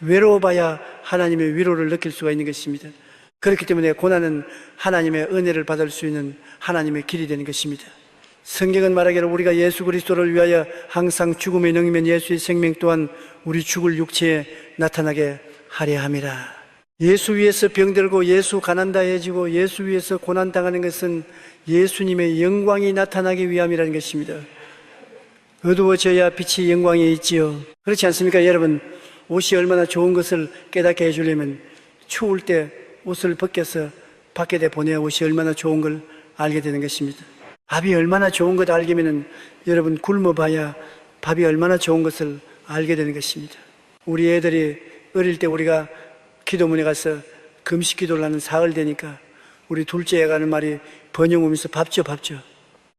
외로워봐야 하나님의 위로를 느낄 수가 있는 것입니다. 그렇기 때문에 고난은 하나님의 은혜를 받을 수 있는 하나님의 길이 되는 것입니다. 성경은 말하기를 우리가 예수 그리스도를 위하여 항상 죽음에 능이면 예수의 생명 또한 우리 죽을 육체에 나타나게 하려 함이라. 예수 위에서 병들고 예수 가난다해지고 예수 위에서 고난당하는 것은 예수님의 영광이 나타나기 위함이라는 것입니다. 어두워져야 빛이 영광이 있지요. 그렇지 않습니까? 여러분, 옷이 얼마나 좋은 것을 깨닫게 해주려면 추울 때 옷을 벗겨서 밖에 보내야 옷이 얼마나 좋은 걸 알게 되는 것입니다. 밥이 얼마나 좋은 것 알기면은 여러분 굶어봐야 밥이 얼마나 좋은 것을 알게 되는 것입니다. 우리 애들이 어릴 때 우리가 기도문에 가서 금식 기도를 하는 사흘 되니까 우리 둘째 애가 하는 말이 번영 오면서 밥 줘.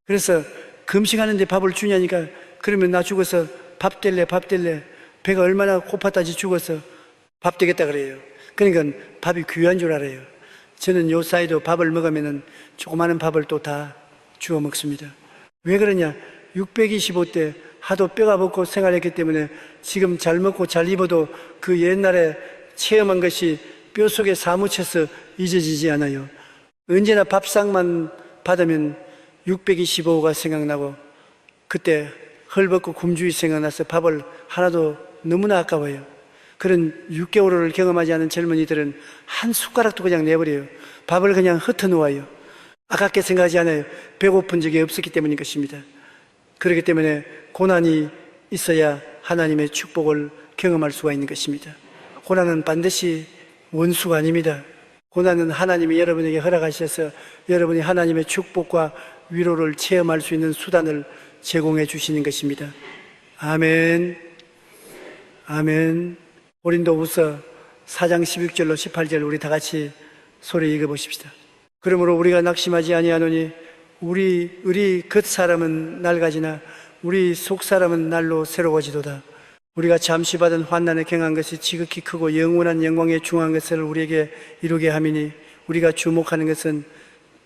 그래서 금식하는데 밥을 주냐니까 그러면 나 죽어서 밥 될래. 배가 얼마나 고팠다지 죽어서 밥 되겠다 그래요. 그러니까 밥이 귀한 줄 알아요. 저는 요 사이도 밥을 먹으면은 조그마한 밥을 또 다 주워 먹습니다. 왜 그러냐? 625대 하도 뼈가 벗고 생활했기 때문에 지금 잘 먹고 잘 입어도 그 옛날에 체험한 것이 뼈 속에 사무쳐서 잊어지지 않아요. 언제나 밥상만 받으면 625가 생각나고 그때 헐벗고 굶주이 생각나서 밥을 하나도 너무나 아까워요. 그런 6개월을 경험하지 않은 젊은이들은 한 숟가락도 그냥 내버려요. 밥을 그냥 흩어놓아요. 아깝게 생각하지 않아요. 배고픈 적이 없었기 때문인 것입니다. 그렇기 때문에 고난이 있어야 하나님의 축복을 경험할 수가 있는 것입니다. 고난은 반드시 원수가 아닙니다. 고난은 하나님이 여러분에게 허락하셔서 여러분이 하나님의 축복과 위로를 체험할 수 있는 수단을 제공해 주시는 것입니다. 아멘. 아멘. 고린도후서 4장 16절로 18절 우리 다 같이 소리 읽어보십시다. 그러므로 우리가 낙심하지 아니하노니 우리 겉사람은 낡아지나 우리 속사람은 날로 새로워지도다. 우리가 잠시 받은 환난에 경한 것이 지극히 크고 영원한 영광에 중한 것을 우리에게 이루게 함이니 우리가 주목하는 것은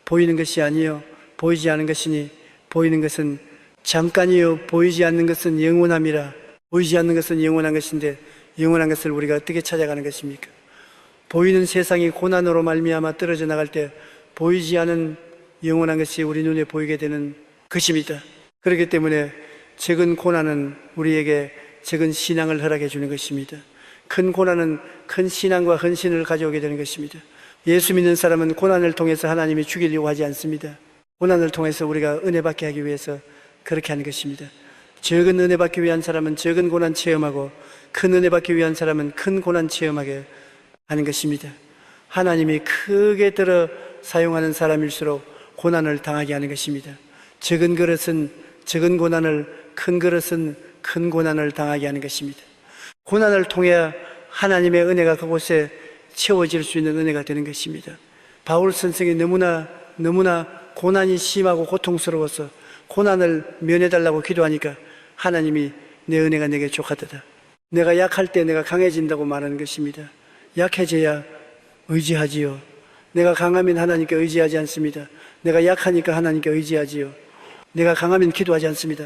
보이는 것이 아니요 보이지 않은 것이니 보이는 것은 잠깐이요 보이지 않는 것은 영원함이라. 보이지 않는 것은 영원한 것인데 영원한 것을 우리가 어떻게 찾아가는 것입니까? 보이는 세상이 고난으로 말미암아 떨어져 나갈 때 보이지 않은 영원한 것이 우리 눈에 보이게 되는 것입니다. 그렇기 때문에 적은 고난은 우리에게 적은 신앙을 허락해 주는 것입니다. 큰 고난은 큰 신앙과 헌신을 가져오게 되는 것입니다. 예수 믿는 사람은 고난을 통해서 하나님이 죽이려고 하지 않습니다. 고난을 통해서 우리가 은혜 받게 하기 위해서 그렇게 하는 것입니다. 적은 은혜 받기 위한 사람은 적은 고난 체험하고 큰 은혜 받기 위한 사람은 큰 고난 체험하게 하는 것입니다. 하나님이 크게 들어 사용하는 사람일수록 고난을 당하게 하는 것입니다. 적은 그릇은 적은 고난을, 큰 그릇은 큰 고난을 당하게 하는 것입니다. 고난을 통해 하나님의 은혜가 그곳에 채워질 수 있는 은혜가 되는 것입니다. 바울 선생이 너무나 고난이 심하고 고통스러워서 고난을 면해달라고 기도하니까 하나님이 내 은혜가 내게 족하도다. 내가 약할 때 내가 강해진다고 말하는 것입니다. 약해져야 의지하지요. 내가 강하면 하나님께 의지하지 않습니다. 내가 약하니까 하나님께 의지하지요. 내가 강하면 기도하지 않습니다.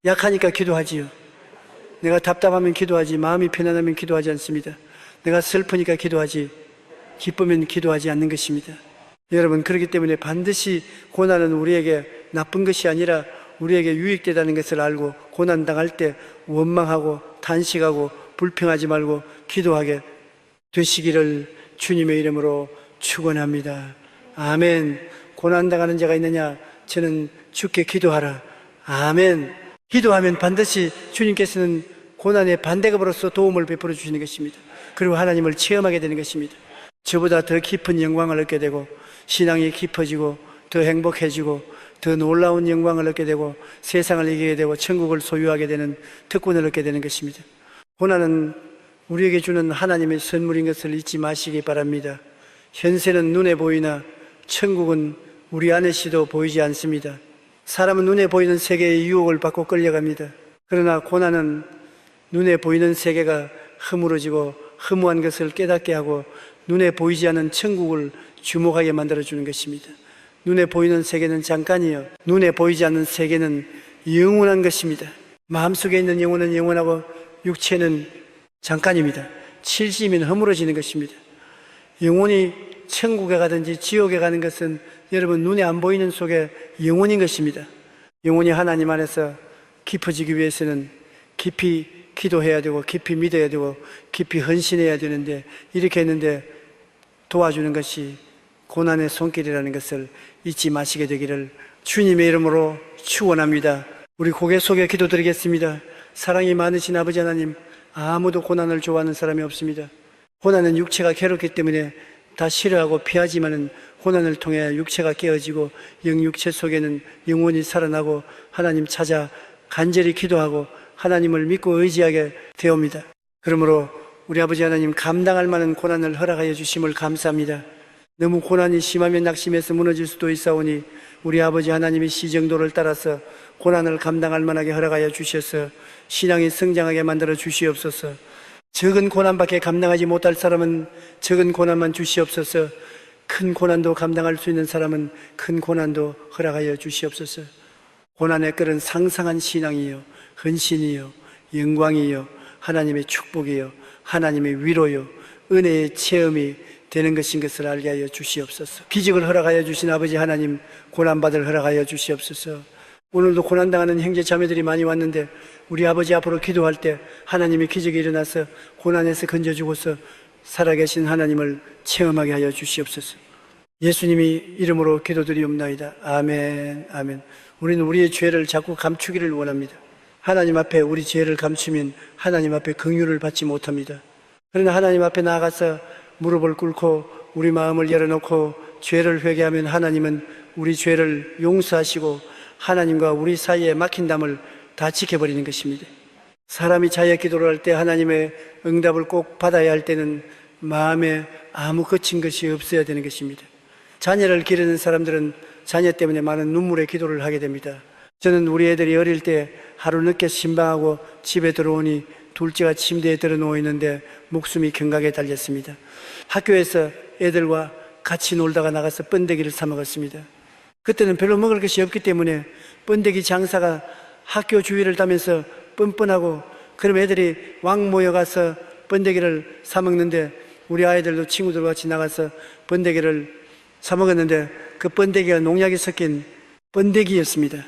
약하니까 기도하지요. 내가 답답하면 기도하지, 마음이 편안하면 기도하지 않습니다. 내가 슬프니까 기도하지, 기쁘면 기도하지 않는 것입니다. 여러분, 그렇기 때문에 반드시 고난은 우리에게 나쁜 것이 아니라 우리에게 유익되다는 것을 알고 고난당할 때 원망하고 탄식하고 불평하지 말고 기도하게 되시기를 주님의 이름으로 축원합니다. 아멘. 고난당하는 자가 있느냐? 저는 주께 기도하라. 아멘. 기도하면 반드시 주님께서는 고난의 반대급으로서 도움을 베풀어 주시는 것입니다. 그리고 하나님을 체험하게 되는 것입니다. 저보다 더 깊은 영광을 얻게 되고 신앙이 깊어지고 더 행복해지고 더 놀라운 영광을 얻게 되고 세상을 이기게 되고 천국을 소유하게 되는 특권을 얻게 되는 것입니다. 고난은 우리에게 주는 하나님의 선물인 것을 잊지 마시기 바랍니다. 현세는 눈에 보이나 천국은 우리 안에서도 보이지 않습니다. 사람은 눈에 보이는 세계의 유혹을 받고 끌려갑니다. 그러나 고난은 눈에 보이는 세계가 허물어지고 허무한 것을 깨닫게 하고 눈에 보이지 않는 천국을 주목하게 만들어주는 것입니다. 눈에 보이는 세계는 잠깐이요, 눈에 보이지 않는 세계는 영원한 것입니다. 마음속에 있는 영혼은 영원하고 육체는 잠깐입니다. 칠심은 허물어지는 것입니다. 영혼이 천국에 가든지 지옥에 가는 것은 여러분 눈에 안 보이는 속에 영혼인 것입니다. 영혼이 하나님 안에서 깊어지기 위해서는 깊이 기도해야 되고 깊이 믿어야 되고 깊이 헌신해야 되는데, 이렇게 했는데 도와주는 것이 고난의 손길이라는 것을 잊지 마시게 되기를 주님의 이름으로 축원합니다. 우리 고개 속에 기도드리겠습니다. 사랑이 많으신 아버지 하나님, 아무도 고난을 좋아하는 사람이 없습니다. 고난은 육체가 괴롭기 때문에 다 싫어하고 피하지만은 고난을 통해 육체가 깨어지고 영육체 속에는 영혼이 살아나고 하나님 찾아 간절히 기도하고 하나님을 믿고 의지하게 되옵니다. 그러므로 우리 아버지 하나님, 감당할 만한 고난을 허락하여 주심을 감사합니다. 너무 고난이 심하면 낙심해서 무너질 수도 있사오니 우리 아버지 하나님의 시정도를 따라서 고난을 감당할 만하게 허락하여 주셔서 신앙이 성장하게 만들어 주시옵소서. 적은 고난밖에 감당하지 못할 사람은 적은 고난만 주시옵소서. 큰 고난도 감당할 수 있는 사람은 큰 고난도 허락하여 주시옵소서. 고난의 끓은 상상한 신앙이요, 헌신이요, 영광이요, 하나님의 축복이요, 하나님의 위로요, 은혜의 체험이 되는 것인 것을 알게 하여 주시옵소서. 기적을 허락하여 주신 아버지 하나님, 고난받을 허락하여 주시옵소서. 오늘도 고난당하는 형제 자매들이 많이 왔는데 우리 아버지 앞으로 기도할 때 하나님의 기적이 일어나서 고난에서 건져주고서 살아계신 하나님을 체험하게 하여 주시옵소서. 예수님이 이름으로 기도드리옵나이다. 아멘, 아멘. 우리는 우리의 죄를 자꾸 감추기를 원합니다. 하나님 앞에 우리 죄를 감추면 하나님 앞에 긍휼을 받지 못합니다. 그러나 하나님 앞에 나아가서 무릎을 꿇고 우리 마음을 열어놓고 죄를 회개하면 하나님은 우리 죄를 용서하시고 하나님과 우리 사이에 막힌 담을 다 지켜버리는 것입니다. 사람이 자의 기도를 할 때 하나님의 응답을 꼭 받아야 할 때는 마음에 아무 거친 것이 없어야 되는 것입니다. 자녀를 기르는 사람들은 자녀 때문에 많은 눈물의 기도를 하게 됩니다. 저는 우리 애들이 어릴 때 하루 늦게 신방하고 집에 들어오니 둘째가 침대에 들어 누워 있는데 목숨이 경각에 달렸습니다. 학교에서 애들과 같이 놀다가 나가서 번데기를 사 먹었습니다. 그때는 별로 먹을 것이 없기 때문에 번데기 장사가 학교 주위를 다면서 뻔뻔하고, 그럼 애들이 왕 모여가서 번데기를 사 먹는데 우리 아이들도 친구들과 같이 나가서 번데기를 사 먹었는데 그 번데기가 농약이 섞인 번데기였습니다.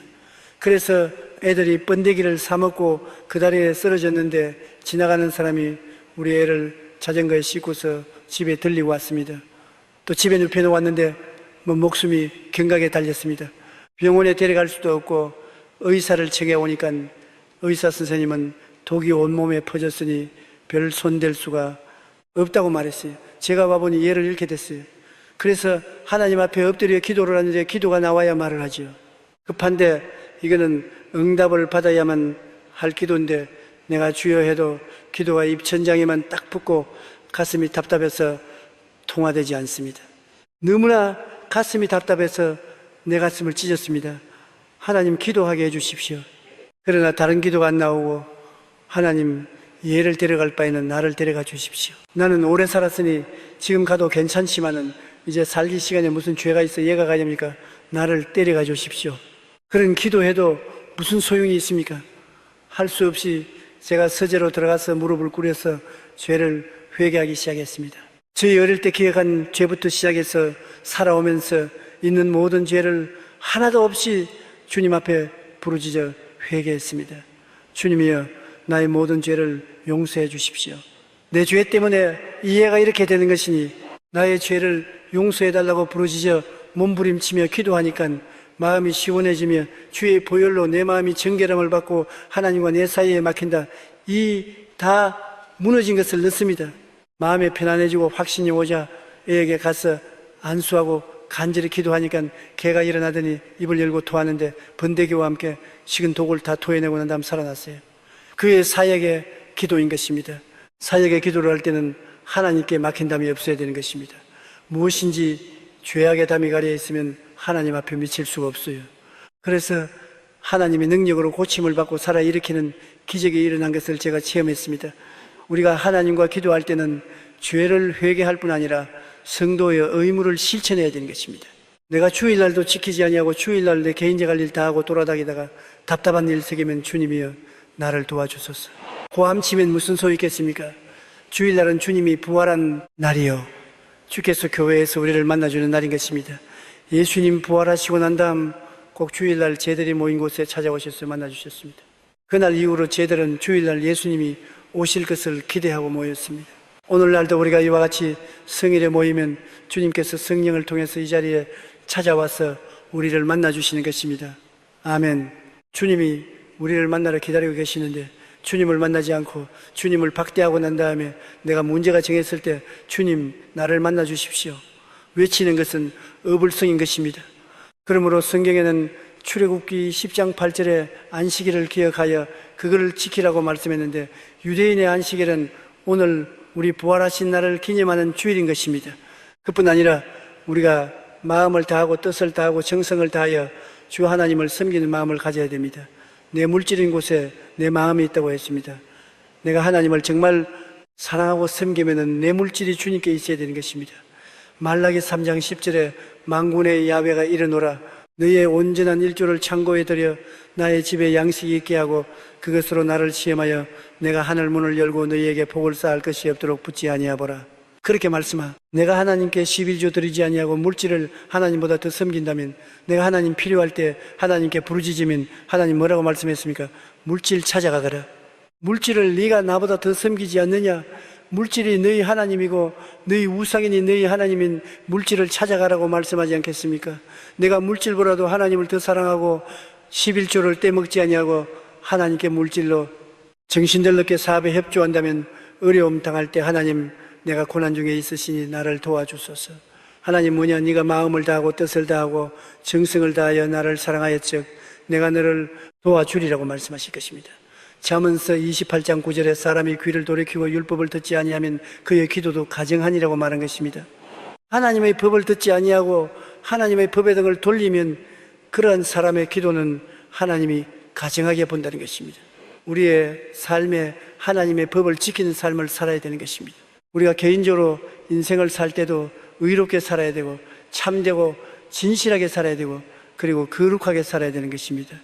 그래서 애들이 번데기를 사 먹고 그 다리에 쓰러졌는데 지나가는 사람이 우리 애를 자전거에 싣고서 집에 들리고 왔습니다. 또 집에 눕혀놓고 왔는데 목숨이 경각에 달렸습니다. 병원에 데려갈 수도 없고 의사를 청해 오니까 의사 선생님은 독이 온몸에 퍼졌으니 별 손댈 수가 없다고 말했어요. 제가 와보니 얘를 잃게 됐어요. 그래서 하나님 앞에 엎드려 기도를 하는데 기도가 나와야 말을 하죠. 급한데 이거는 응답을 받아야만 할 기도인데 내가 주여 해도 기도가 입천장에만 딱 붙고 가슴이 답답해서 통화되지 않습니다. 너무나 가슴이 답답해서 내 가슴을 찢었습니다. 하나님 기도하게 해주십시오. 그러나 다른 기도가 안 나오고 하나님 얘를 데려갈 바에는 나를 데려가 주십시오. 나는 오래 살았으니 지금 가도 괜찮지만은 이제 살기 시간에 무슨 죄가 있어 얘가 가렵니까? 나를 데려가 주십시오. 그런 기도해도 무슨 소용이 있습니까? 할 수 없이 제가 서재로 들어가서 무릎을 꿇여서 죄를 회개하기 시작했습니다. 저희 어릴 때 기억한 죄부터 시작해서 살아오면서 있는 모든 죄를 하나도 없이 주님 앞에 부르짖어 회개했습니다. 주님이여, 나의 모든 죄를 용서해 주십시오. 내 죄 때문에 이해가 이렇게 되는 것이니 나의 죄를 용서해 달라고 부르짖어 몸부림치며 기도하니까 마음이 시원해지며 주의 보혈로 내 마음이 정결함을 받고 하나님과 내 사이에 막힌다. 이 다 무너진 것을 넣습니다. 마음이 편안해지고 확신이 오자 애에게 가서 안수하고 간절히 기도하니까 개가 일어나더니 입을 열고 토하는데 번데기와 함께 식은 독을 다 토해내고 난 다음 살아났어요. 그의 사역의 기도인 것입니다. 사역의 기도를 할 때는 하나님께 막힌 담이 없어야 되는 것입니다. 무엇인지 죄악의 담이 가려 있으면 하나님 앞에 미칠 수가 없어요. 그래서 하나님의 능력으로 고침을 받고 살아 일으키는 기적이 일어난 것을 제가 체험했습니다. 우리가 하나님과 기도할 때는 죄를 회개할 뿐 아니라 성도의 의무를 실천해야 되는 것입니다. 내가 주일날도 지키지 아니하고 주일날 내 개인적 할 일 다 하고 돌아다니다가 답답한 일 생기면 주님이여 나를 도와주소서. 고함치면 무슨 소용 있겠습니까? 주일날은 주님이 부활한 날이요, 주께서 교회에서 우리를 만나주는 날인 것입니다. 예수님 부활하시고 난 다음 꼭 주일날 제들이 모인 곳에 찾아오셔서 만나주셨습니다. 그날 이후로 제들은 주일날 예수님이 오실 것을 기대하고 모였습니다. 오늘날도 우리가 이와 같이 성일에 모이면 주님께서 성령을 통해서 이 자리에 찾아와서 우리를 만나주시는 것입니다. 아멘. 주님이 우리를 만나러 기다리고 계시는데 주님을 만나지 않고 주님을 박대하고 난 다음에 내가 문제가 정했을 때 주님 나를 만나 주십시오 외치는 것은 어불성인 것입니다. 그러므로 성경에는 출애굽기 10장 8절에 안식일을 기억하여 그것을 지키라고 말씀했는데 유대인의 안식일은 오늘 우리 부활하신 날을 기념하는 주일인 것입니다. 그뿐 아니라 우리가 마음을 다하고 뜻을 다하고 정성을 다하여 주 하나님을 섬기는 마음을 가져야 됩니다. 내 물질인 곳에 내 마음이 있다고 했습니다. 내가 하나님을 정말 사랑하고 섬기면 내 물질이 주님께 있어야 되는 것입니다. 말라기 3장 10절에 만군의 야훼가 이르노라 너희의 온전한 일조를 창고에 들여 나의 집에 양식이 있게 하고 그것으로 나를 시험하여 내가 하늘 문을 열고 너희에게 복을 쌓을 것이 없도록 붙지 아니하보라. 그렇게 말씀하. 내가 하나님께 11조 드리지 아니하고 물질을 하나님보다 더 섬긴다면, 내가 하나님 필요할 때 하나님께 부르짖으면 하나님 뭐라고 말씀했습니까? 물질 찾아가거라. 물질을 네가 나보다 더 섬기지 않느냐? 물질이 너희 하나님이고 너희 우상이니 너희 하나님인 물질을 찾아가라고 말씀하지 않겠습니까? 내가 물질보다도 하나님을 더 사랑하고 11조를 떼먹지 아니하고 하나님께 물질로 정신들럽게 사업에 협조한다면 어려움 당할 때 하나님 내가 고난 중에 있으시니 나를 도와주소서. 하나님 뭐냐? 네가 마음을 다하고 뜻을 다하고 정성을 다하여 나를 사랑하였즉 내가 너를 도와주리라고 말씀하실 것입니다. 잠언서 28장 9절에 사람이 귀를 돌이키고 율법을 듣지 아니하면 그의 기도도 가정하니라고 말한 것입니다. 하나님의 법을 듣지 아니하고 하나님의 법의 등을 돌리면 그러한 사람의 기도는 하나님이 가정하게 본다는 것입니다. 우리의 삶에 하나님의 법을 지키는 삶을 살아야 되는 것입니다. 우리가 개인적으로 인생을 살 때도 의롭게 살아야 되고 참되고 진실하게 살아야 되고 그리고 거룩하게 살아야 되는 것입니다.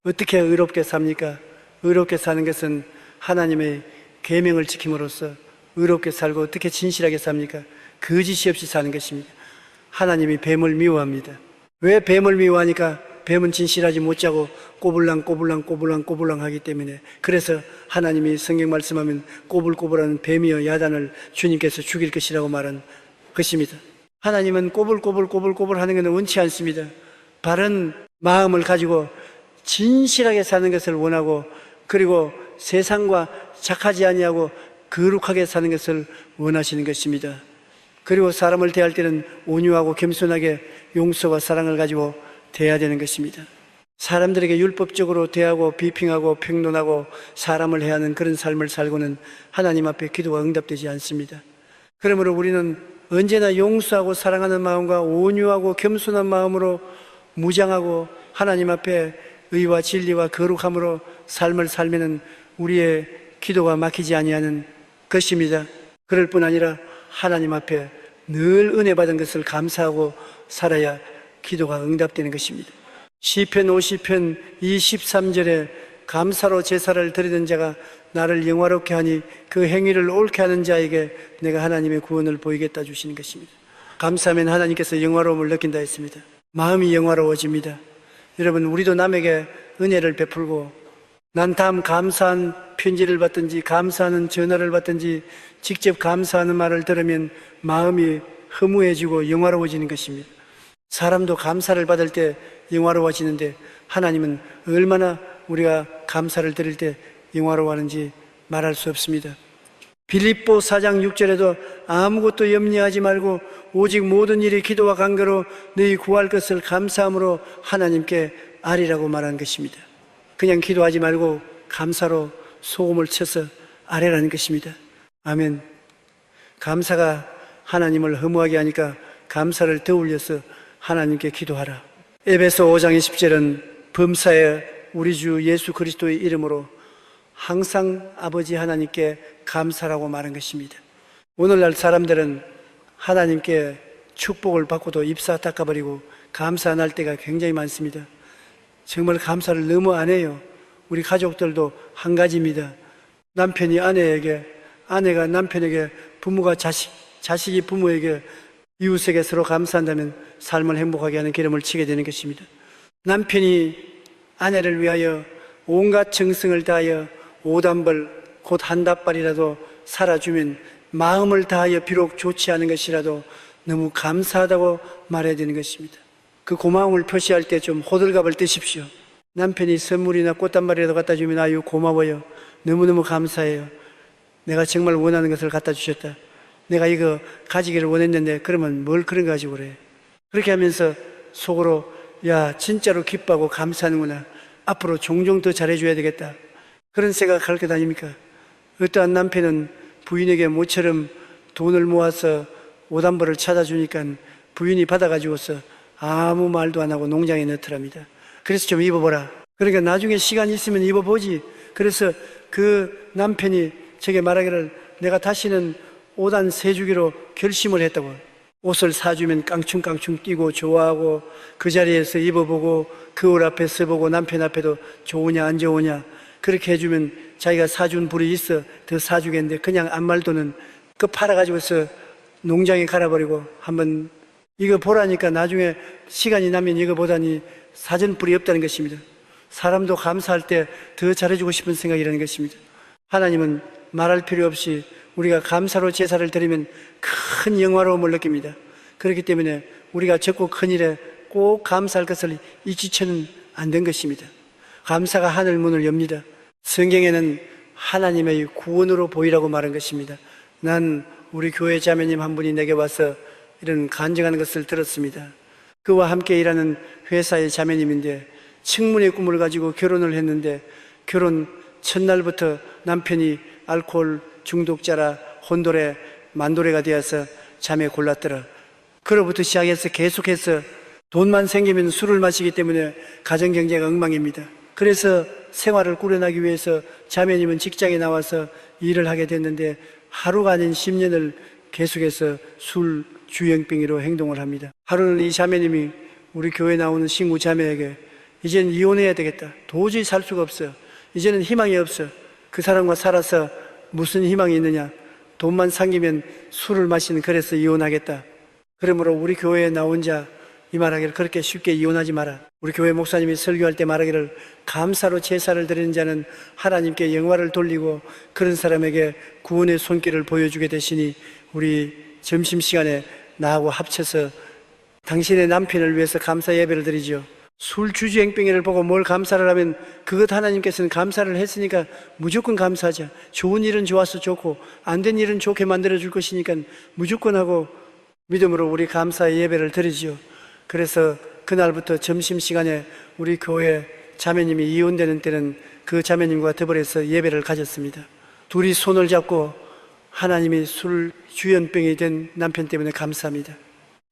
어떻게 의롭게 삽니까? 의롭게 사는 것은 하나님의 계명을 지킴으로써 의롭게 살고 어떻게 진실하게 삽니까? 거짓이 없이 사는 것입니다. 하나님이 뱀을 미워합니다. 왜 뱀을 미워하니까? 뱀은 진실하지 못하고 꼬불랑 하기 때문에. 그래서 하나님이 성경 말씀하면 꼬불꼬불한 뱀이여 야단을 주님께서 죽일 것이라고 말한 것입니다. 하나님은 꼬불꼬불 하는 것은 원치 않습니다. 바른 마음을 가지고 진실하게 사는 것을 원하고 그리고 세상과 착하지 아니하고 거룩하게 사는 것을 원하시는 것입니다. 그리고 사람을 대할 때는 온유하고 겸손하게 용서와 사랑을 가지고 대해야 되는 것입니다. 사람들에게 율법적으로 대하고 비평하고 평론하고 사람을 해야 하는 그런 삶을 살고는 하나님 앞에 기도가 응답되지 않습니다. 그러므로 우리는 언제나 용서하고 사랑하는 마음과 온유하고 겸손한 마음으로 무장하고 하나님 앞에 의와 진리와 거룩함으로 삶을 살면은 우리의 기도가 막히지 아니하는 것입니다. 그럴 뿐 아니라 하나님 앞에 늘 은혜 받은 것을 감사하고 살아야 기도가 응답되는 것입니다. 시편 50편 23절에 감사로 제사를 드리는 자가 나를 영화롭게 하니 그 행위를 옳게 하는 자에게 내가 하나님의 구원을 보이겠다 주시는 것입니다. 감사하면 하나님께서 영화로움을 느낀다 했습니다. 마음이 영화로워집니다. 여러분, 우리도 남에게 은혜를 베풀고 난 다음 감사한 편지를 받든지 감사하는 전화를 받든지 직접 감사하는 말을 들으면 마음이 허무해지고 영화로워지는 것입니다. 사람도 감사를 받을 때 영화로워지는데 하나님은 얼마나 우리가 감사를 드릴 때 영화로워하는지 말할 수 없습니다. 빌립보 4장 6절에도 아무것도 염려하지 말고 오직 모든 일이 기도와 간구로 너희 구할 것을 감사함으로 하나님께 아리라고 말한 것입니다. 그냥 기도하지 말고 감사로 소금을 쳐서 아뢰라는 것입니다. 아멘. 감사가 하나님을 허무하게 하니까 감사를 더 올려서 하나님께 기도하라. 에베소 5장 20절은 범사에 우리 주 예수 그리스도의 이름으로 항상 아버지 하나님께 감사라고 말한 것입니다. 오늘날 사람들은 하나님께 축복을 받고도 입사 닦아버리고 감사 안 할 때가 굉장히 많습니다. 정말 감사를 너무 안 해요. 우리 가족들도 한 가지입니다. 남편이 아내에게, 아내가 남편에게, 부모가 자식이 부모에게, 이웃에게 서로 감사한다면 삶을 행복하게 하는 기름을 치게 되는 것입니다. 남편이 아내를 위하여 온갖 정성을 다하여 오단벌 곧 한 닷발이라도 살아주면 마음을 다하여 비록 좋지 않은 것이라도 너무 감사하다고 말해야 되는 것입니다. 그 고마움을 표시할 때 좀 호들갑을 뜨십시오. 남편이 선물이나 꽃단발이라도 갖다 주면 아유 고마워요. 너무너무 감사해요. 내가 정말 원하는 것을 갖다 주셨다. 내가 이거 가지기를 원했는데 그러면 뭘 그런 거 가지고 그래. 그렇게 하면서 속으로 야 진짜로 기뻐하고 감사하는구나. 앞으로 종종 더 잘해줘야 되겠다. 그런 생각할 것 아닙니까? 어떠한 남편은 부인에게 모처럼 돈을 모아서 오단벌을 찾아주니까 부인이 받아가지고서 아무 말도 안 하고 농장에 넣더랍니다. 그래서 좀 입어보라. 그러니까 나중에 시간이 있으면 입어보지. 그래서 그 남편이 저게 말하기를 내가 다시는 옷 안 세주기로 결심을 했다고. 옷을 사주면 깡충깡충 뛰고 좋아하고 그 자리에서 입어보고 거울 앞에 서보고 남편 앞에도 좋으냐 안 좋으냐 그렇게 해주면 자기가 사준 불이 있어 더 사주겠는데 그냥 안 말도는 그 팔아가지고서 농장에 갈아버리고 한번 이거 보라니까 나중에 시간이 나면 이거 보다니 사전 불이 없다는 것입니다. 사람도 감사할 때 더 잘해주고 싶은 생각이라는 것입니다. 하나님은 말할 필요 없이 우리가 감사로 제사를 드리면 큰 영화로움을 느낍니다. 그렇기 때문에 우리가 적고 큰 일에 꼭 감사할 것을 잊지쳐는 안 된 것입니다. 감사가 하늘 문을 엽니다. 성경에는 하나님의 구원으로 보이라고 말한 것입니다. 난 우리 교회 자매님 한 분이 내게 와서 이런 간증하는 것을 들었습니다. 그와 함께 일하는 회사의 자매님인데 청문회 꿈을 가지고 결혼을 했는데 결혼 첫날부터 남편이 알코올 중독자라 혼돌에 만도래가 되어서 잠에 골랐더라. 그로부터 시작해서 계속해서 돈만 생기면 술을 마시기 때문에 가정경제가 엉망입니다. 그래서 생활을 꾸려나기 위해서 자매님은 직장에 나와서 일을 하게 됐는데 하루가 아닌 10년을 계속해서 술 주영병으로 행동을 합니다. 하루는 이 자매님이 우리 교회 나오는 친구 자매에게 이제는 이혼해야 되겠다. 도저히 살 수가 없어. 이제는 희망이 없어. 그 사람과 살아서 무슨 희망이 있느냐. 돈만 생기면 술을 마시는 그래서 이혼하겠다. 그러므로 우리 교회에 나온 자 이 말하기를 그렇게 쉽게 이혼하지 마라. 우리 교회 목사님이 설교할 때 말하기를 감사로 제사를 드리는 자는 하나님께 영화를 돌리고 그런 사람에게 구원의 손길을 보여주게 되시니 우리 점심시간에 나하고 합쳐서 당신의 남편을 위해서 감사 예배를 드리죠. 술 주주행병회를 보고 뭘 감사를 하면 그것 하나님께서는 감사를 했으니까 무조건 감사하자. 좋은 일은 좋아서 좋고 안 된 일은 좋게 만들어 줄 것이니까 무조건 하고 믿음으로 우리 감사의 예배를 드리지요. 그래서 그날부터 점심시간에 우리 교회 자매님이 이혼되는 때는 그 자매님과 더불어서 예배를 가졌습니다. 둘이 손을 잡고 하나님이 술 주연병이 된 남편 때문에 감사합니다.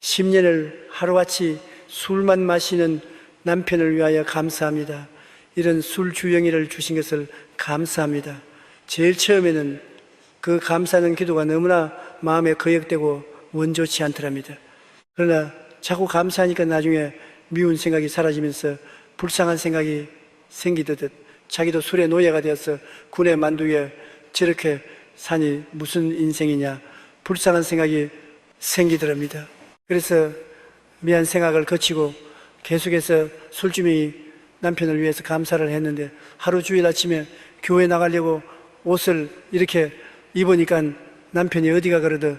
10년을 하루같이 술만 마시는 남편을 위하여 감사합니다. 이런 술 주영이를 주신 것을 감사합니다. 제일 처음에는 그 감사하는 기도가 너무나 마음에 거역되고 원좋지 않더랍니다. 그러나 자꾸 감사하니까 나중에 미운 생각이 사라지면서 불쌍한 생각이 생기듯 자기도 술의 노예가 되어서 군의 만두 위에 저렇게 사니 무슨 인생이냐 불쌍한 생각이 생기더랍니다. 그래서 미안 생각을 거치고 계속해서 술주명이 남편을 위해서 감사를 했는데 하루 주일 아침에 교회 나가려고 옷을 이렇게 입으니까 남편이 어디가 그러더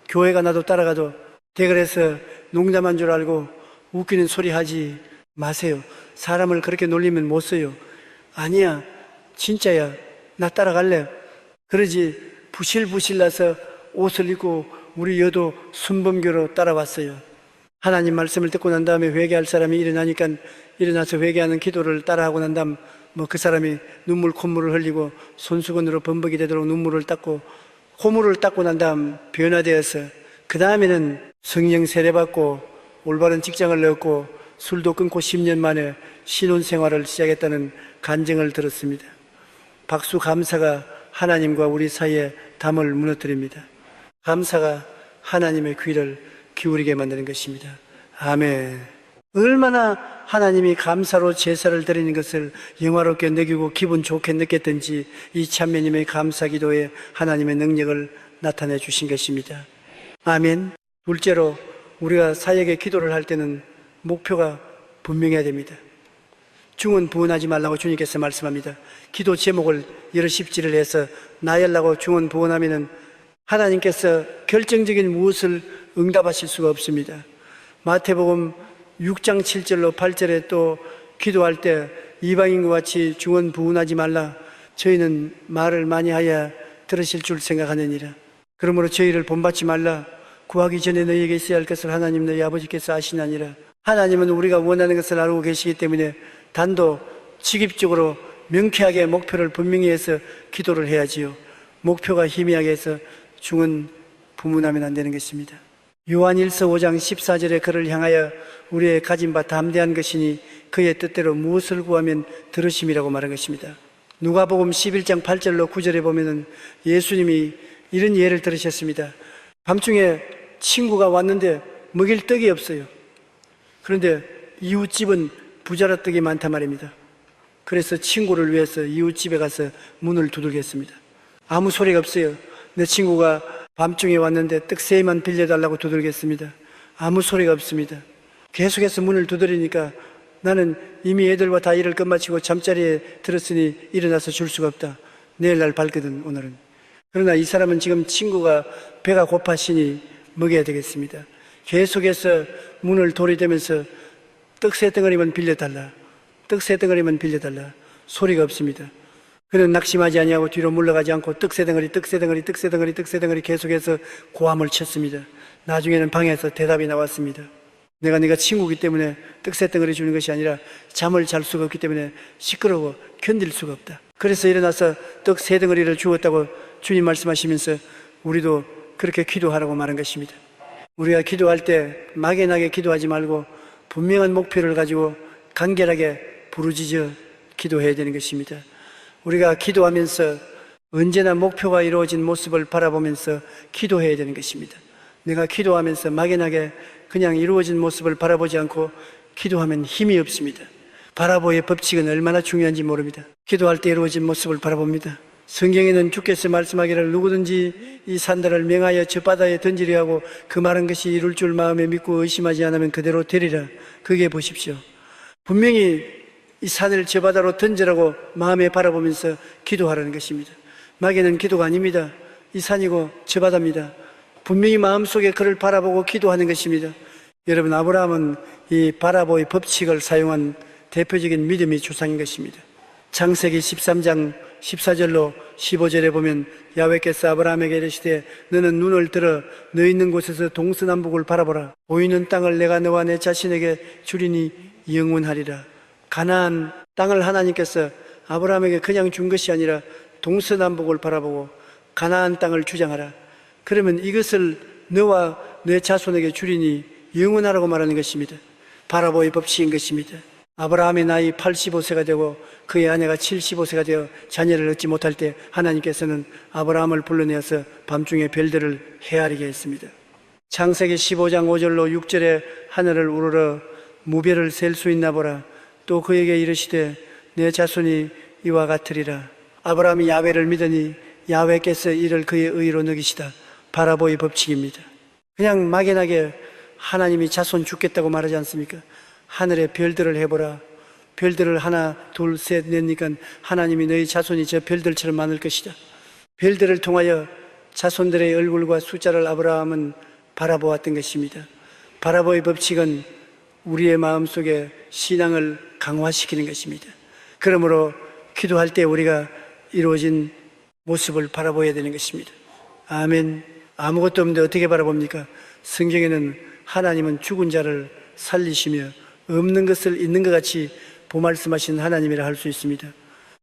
교회가 나도 따라가도 대걸해서 농담한 줄 알고 웃기는 소리 하지 마세요. 사람을 그렇게 놀리면 못 써요. 아니야, 진짜야, 나 따라갈래. 그러지 부실부실 나서 옷을 입고 우리 여도 순범교로 따라왔어요. 하나님 말씀을 듣고 난 다음에 회개할 사람이 일어나니까 일어나서 회개하는 기도를 따라하고 난 다음 그 사람이 눈물 콧물을 흘리고 손수건으로 범벅이 되도록 눈물을 닦고 호물을 닦고 난 다음 변화되어서 그 다음에는 성령 세례받고 올바른 직장을 얻고 술도 끊고 10년 만에 신혼생활을 시작했다는 간증을 들었습니다. 박수 감사가 하나님과 우리 사이에 담을 무너뜨립니다. 감사가 하나님의 귀를 기울이게 만드는 것입니다. 아멘. 얼마나 하나님이 감사로 제사를 드리는 것을 영화롭게 느끼고 기분 좋게 느꼈던지 이 참매님의 감사 기도에 하나님의 능력을 나타내 주신 것입니다. 아멘. 둘째로 우리가 사역의 기도를 할 때는 목표가 분명해야 됩니다. 중언부언하지 말라고 주님께서 말씀합니다. 기도 제목을 여러 십지를 해서 나열라고 중언부언하면은 하나님께서 결정적인 무엇을 응답하실 수가 없습니다. 마태복음 6장 7절로 8절에 또 기도할 때 이방인과 같이 중언부언하지 말라. 저희는 말을 많이 하여 들으실 줄 생각하느니라. 그러므로 저희를 본받지 말라. 구하기 전에 너희에게 있어야 할 것을 하나님 너희 아버지께서 아시나니라. 하나님은 우리가 원하는 것을 알고 계시기 때문에 단도직입적으로 명쾌하게 목표를 분명히 해서 기도를 해야지요. 목표가 희미하게 해서 중언부문하면 안 되는 것입니다. 요한일서 5장 14절에 그를 향하여 우리의 가진 바 담대한 것이니 그의 뜻대로 무엇을 구하면 들으심이라고 말한 것입니다. 누가복음 11장 8절로 9절에 보면은 예수님이 이런 예를 들으셨습니다. 밤중에 친구가 왔는데 먹일 떡이 없어요. 그런데 이웃집은 부자라 떡이 많단 말입니다. 그래서 친구를 위해서 이웃집에 가서 문을 두들겼습니다. 아무 소리가 없어요. 내 친구가 밤중에 왔는데 떡 3만 빌려달라고 두들겼습니다. 아무 소리가 없습니다. 계속해서 문을 두드리니까 나는 이미 애들과 다 일을 끝마치고 잠자리에 들었으니 일어나서 줄 수가 없다. 내일 날 밝거든 오늘은. 그러나 이 사람은 지금 친구가 배가 고파시니 먹여야 되겠습니다. 계속해서 문을 돌이대면서 떡 3덩어리만 빌려달라. 떡 3덩어리만 빌려달라. 소리가 없습니다. 그는 낙심하지 아니하고 뒤로 물러가지 않고 떡 3덩어리, 떡 3덩어리, 떡 3덩어리, 떡 3덩어리 계속해서 고함을 쳤습니다. 나중에는 방에서 대답이 나왔습니다. 내가 네가 친구이기 때문에 떡 3덩어리 주는 것이 아니라 잠을 잘 수가 없기 때문에 시끄러워 견딜 수가 없다. 그래서 일어나서 떡 3덩어리를 주었다고 주님 말씀하시면서 우리도 그렇게 기도하라고 말한 것입니다. 우리가 기도할 때 막연하게 기도하지 말고 분명한 목표를 가지고 간결하게 부르짖어 기도해야 되는 것입니다. 우리가 기도하면서 언제나 목표가 이루어진 모습을 바라보면서 기도해야 되는 것입니다. 내가 기도하면서 막연하게 그냥 이루어진 모습을 바라보지 않고 기도하면 힘이 없습니다. 바라보의 법칙은 얼마나 중요한지 모릅니다. 기도할 때 이루어진 모습을 바라봅니다. 성경에는 주께서 말씀하기를 누구든지 이 산들을 명하여 저 바다에 던지려 하고 그 말한 것이 이룰 줄 마음에 믿고 의심하지 않으면 그대로 되리라. 그게 보십시오. 분명히 이 산을 저 바다로 던지라고 마음에 바라보면서 기도하라는 것입니다. 마귀는 기도가 아닙니다. 이 산이고 저 바다입니다. 분명히 마음속에 그를 바라보고 기도하는 것입니다. 여러분, 아브라함은 이 바라보의 법칙을 사용한 대표적인 믿음의 조상인 것입니다. 창세기 13장 14절로 15절에 보면 야훼께서 아브라함에게 이르시되 너는 눈을 들어 너 있는 곳에서 동서남북을 바라보라. 보이는 땅을 내가 너와 내 자신에게 주리니 영원하리라. 가나안 땅을 하나님께서 아브라함에게 그냥 준 것이 아니라 동서남북을 바라보고 가나안 땅을 주장하라. 그러면 이것을 너와 내 자손에게 주리니 영원하라고 말하는 것입니다. 바라보의 법칙인 것입니다. 아브라함의 나이 85세가 되고 그의 아내가 75세가 되어 자녀를 얻지 못할 때 하나님께서는 아브라함을 불러내어서 밤중에 별들을 헤아리게 했습니다. 창세기 15장 5절로 6절에 하늘을 우러러 무별을 셀 수 있나 보라. 또 그에게 이르시되 내 자손이 이와 같으리라. 아브라함이 야훼를 믿으니 야훼께서 이를 그의 의로 여기시다. 바라보의 법칙입니다. 그냥 막연하게 하나님이 자손 죽겠다고 말하지 않습니까? 하늘에 별들을 해보라. 별들을 하나, 둘, 셋 냈니까 하나님이 너희 자손이 저 별들처럼 많을 것이다. 별들을 통하여 자손들의 얼굴과 숫자를 아브라함은 바라보았던 것입니다. 바라보의 법칙은 우리의 마음속에 신앙을 강화시키는 것입니다. 그러므로 기도할 때 우리가 이루어진 모습을 바라보아야 되는 것입니다. 아멘. 아무것도 없는데 어떻게 바라봅니까? 성경에는 하나님은 죽은 자를 살리시며 없는 것을 있는 것 같이 보말씀하시는 하나님이라 할 수 있습니다.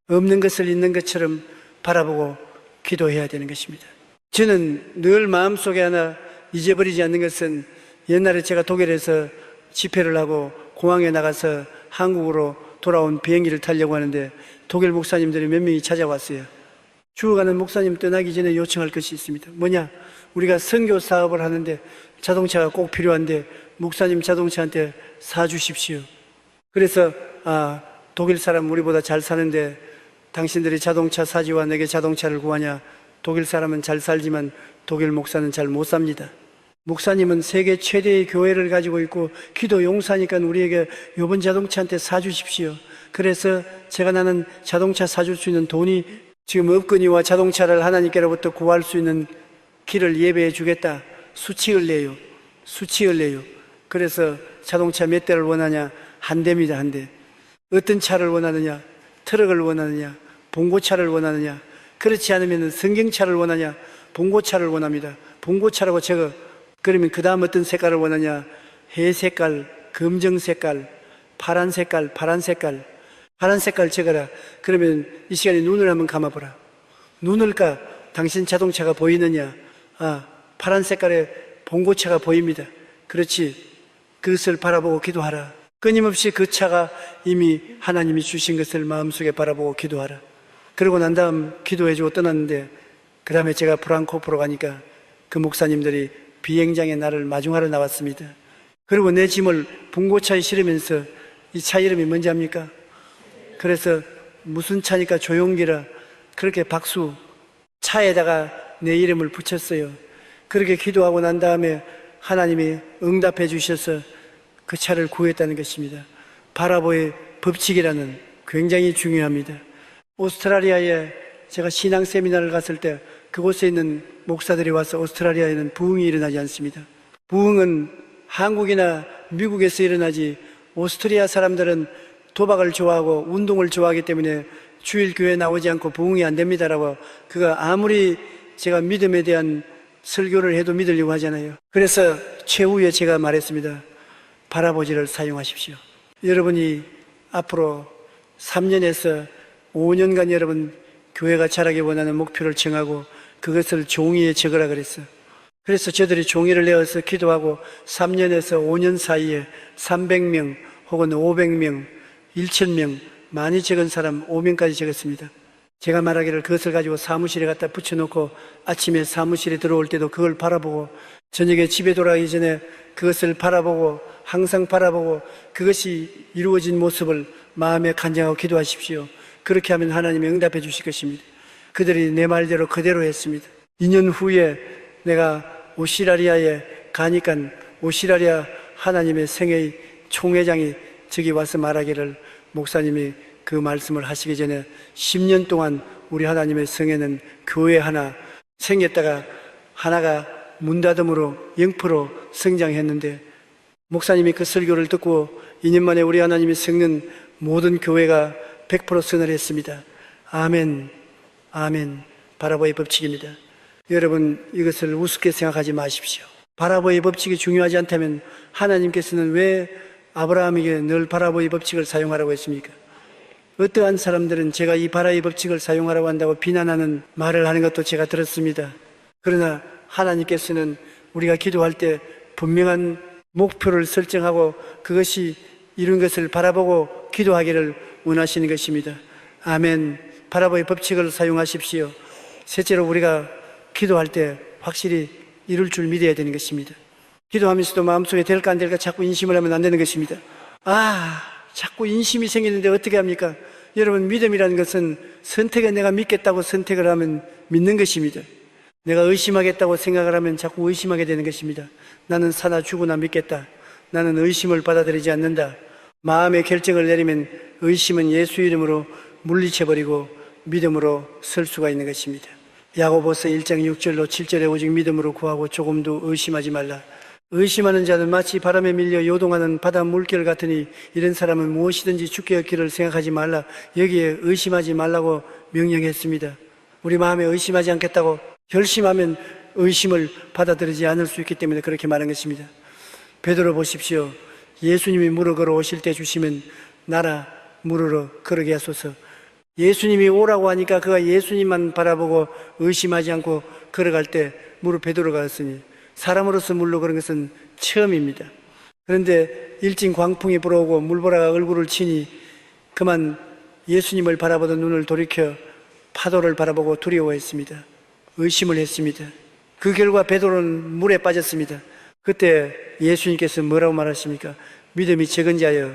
없는 것을 있는 것처럼 바라보고 기도해야 되는 것입니다. 저는 늘 마음속에 하나 잊어버리지 않는 것은 옛날에 제가 독일에서 집회를 하고 공항에 나가서 한국으로 돌아온 비행기를 타려고 하는데 독일 목사님들이 몇 명이 찾아왔어요. 죽어가는 목사님 떠나기 전에 요청할 것이 있습니다. 뭐냐? 우리가 선교 사업을 하는데 자동차가 꼭 필요한데 목사님 자동차한테 사주십시오. 그래서 독일 사람 우리보다 잘 사는데 당신들이 자동차 사지와 내게 자동차를 구하냐? 독일 사람은 잘 살지만 독일 목사는 잘 못 삽니다. 목사님은 세계 최대의 교회를 가지고 있고 기도 용사니까 우리에게 이번 자동차한테 사주십시오. 그래서 제가 나는 자동차 사줄 수 있는 돈이 지금 없거니와 자동차를 하나님께로부터 구할 수 있는 길을 예배해 주겠다. 수치를 내요. 그래서 자동차 몇 대를 원하냐? 한 대입니다, 한 대. 어떤 차를 원하느냐? 트럭을 원하느냐? 봉고차를 원하느냐? 그렇지 않으면 성경차를 원하냐? 봉고차를 원합니다. 봉고차라고 적어. 그러면 그 다음 어떤 색깔을 원하냐? 회색깔, 검정 색깔, 파란 색깔, 파란 색깔 적어라. 그러면 이 시간에 눈을 한번 감아보라. 눈을 까 당신 자동차가 보이느냐? 파란 색깔의 봉고차가 보입니다. 그렇지. 그것을 바라보고 기도하라. 끊임없이 그 차가 이미 하나님이 주신 것을 마음속에 바라보고 기도하라. 그러고 난 다음 기도해주고 떠났는데 그 다음에 제가 프랑크푸르로 가니까 그 목사님들이 비행장에 나를 마중하러 나왔습니다. 그리고 내 짐을 봉고차에 실으면서 이 차 이름이 뭔지 압니까? 그래서 무슨 차니까 조용기라 그렇게 박수 차에다가 내 이름을 붙였어요. 그렇게 기도하고 난 다음에 하나님이 응답해 주셔서 그 차를 구했다는 것입니다. 바라보의 법칙이라는 굉장히 중요합니다. 오스트라리아에 제가 신앙 세미나를 갔을 때 그곳에 있는 목사들이 와서 오스트라리아에는 부흥이 일어나지 않습니다. 부흥은 한국이나 미국에서 일어나지 오스트리아 사람들은 도박을 좋아하고 운동을 좋아하기 때문에 주일 교회에 나오지 않고 부흥이 안 됩니다라고 그가 아무리 제가 믿음에 대한 설교를 해도 믿으려고 하잖아요. 그래서 최후에 제가 말했습니다. 바라보지를 사용하십시오. 여러분이 앞으로 3년에서 5년간 여러분 교회가 자라기 원하는 목표를 정하고 그것을 종이에 적으라 그랬어. 그래서 저들이 종이를 내어서 기도하고 3년에서 5년 사이에 300명 혹은 500명, 1000명 많이 적은 사람 5명까지 적었습니다. 제가 말하기를 그것을 가지고 사무실에 갖다 붙여놓고 아침에 사무실에 들어올 때도 그걸 바라보고 저녁에 집에 돌아가기 전에 그것을 바라보고 항상 바라보고 그것이 이루어진 모습을 마음에 간증하고 기도하십시오. 그렇게 하면 하나님이 응답해 주실 것입니다. 그들이 내 말대로 그대로 했습니다. 2년 후에 내가 오스트라리아에 가니까 오스트라리아 하나님의 생애의 총회장이 저기 와서 말하기를 목사님이 그 말씀을 하시기 전에 10년 동안 우리 하나님의 성에는 교회 하나 생겼다가 하나가 문 닫음으로 0% 성장했는데 목사님이 그 설교를 듣고 2년 만에 우리 하나님이 섞는 모든 교회가 100% 선을 했습니다. 아멘, 아멘. 바라보의 법칙입니다. 여러분 이것을 우습게 생각하지 마십시오. 바라보의 법칙이 중요하지 않다면 하나님께서는 왜 아브라함에게 늘 바라보의 법칙을 사용하라고 했습니까? 어떠한 사람들은 제가 이 바라보의 법칙을 사용하라고 한다고 비난하는 말을 하는 것도 제가 들었습니다. 그러나 하나님께서는 우리가 기도할 때 분명한 목표를 설정하고 그것이 이룬 것을 바라보고 기도하기를 원하시는 것입니다. 아멘. 바라보의 법칙을 사용하십시오. 셋째로 우리가 기도할 때 확실히 이룰 줄 믿어야 되는 것입니다. 기도하면서도 마음속에 될까 안 될까 자꾸 인심을 하면 안 되는 것입니다. 자꾸 인심이 생기는데 어떻게 합니까? 여러분 믿음이라는 것은 선택에 내가 믿겠다고 선택을 하면 믿는 것입니다. 내가 의심하겠다고 생각을 하면 자꾸 의심하게 되는 것입니다. 나는 사나 죽으나 믿겠다. 나는 의심을 받아들이지 않는다. 마음의 결정을 내리면 의심은 예수 이름으로 물리쳐버리고 믿음으로 설 수가 있는 것입니다. 야고보서 1장 6절로 7절에 오직 믿음으로 구하고 조금도 의심하지 말라. 의심하는 자는 마치 바람에 밀려 요동하는 바다 물결 같으니 이런 사람은 무엇이든지 죽게 얻기를 생각하지 말라. 여기에 의심하지 말라고 명령했습니다. 우리 마음에 의심하지 않겠다고 결심하면 의심을 받아들이지 않을 수 있기 때문에 그렇게 말한 것입니다. 베드로 보십시오. 예수님이 물어 걸어오실 때 주시면 나라 물으러 걸어게 하소서. 예수님이 오라고 하니까 그가 예수님만 바라보고 의심하지 않고 걸어갈 때 물어 베드로가 갔으니 사람으로서 물로 그런 것은 처음입니다. 그런데 일진 광풍이 불어오고 물보라가 얼굴을 치니 그만 예수님을 바라보던 눈을 돌이켜 파도를 바라보고 두려워했습니다. 의심을 했습니다. 그 결과 베드로는 물에 빠졌습니다. 그때 예수님께서 뭐라고 말하십니까? 믿음이 적은 자여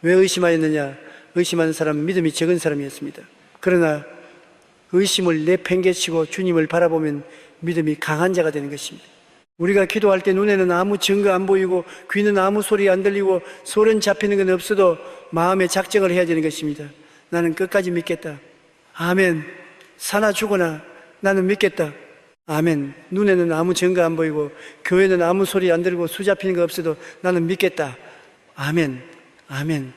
왜 의심하였느냐? 의심하는 사람은 믿음이 적은 사람이었습니다. 그러나 의심을 내팽개치고 주님을 바라보면 믿음이 강한 자가 되는 것입니다. 우리가 기도할 때 눈에는 아무 증거 안 보이고 귀는 아무 소리 안 들리고 소리는 잡히는 건 없어도 마음의 작정을 해야 되는 것입니다. 나는 끝까지 믿겠다. 아멘. 사나 죽거나 나는 믿겠다. 아멘. 눈에는 아무 증거 안 보이고 교회는 아무 소리 안 들리고 수 잡히는 거 없어도 나는 믿겠다. 아멘. 아멘.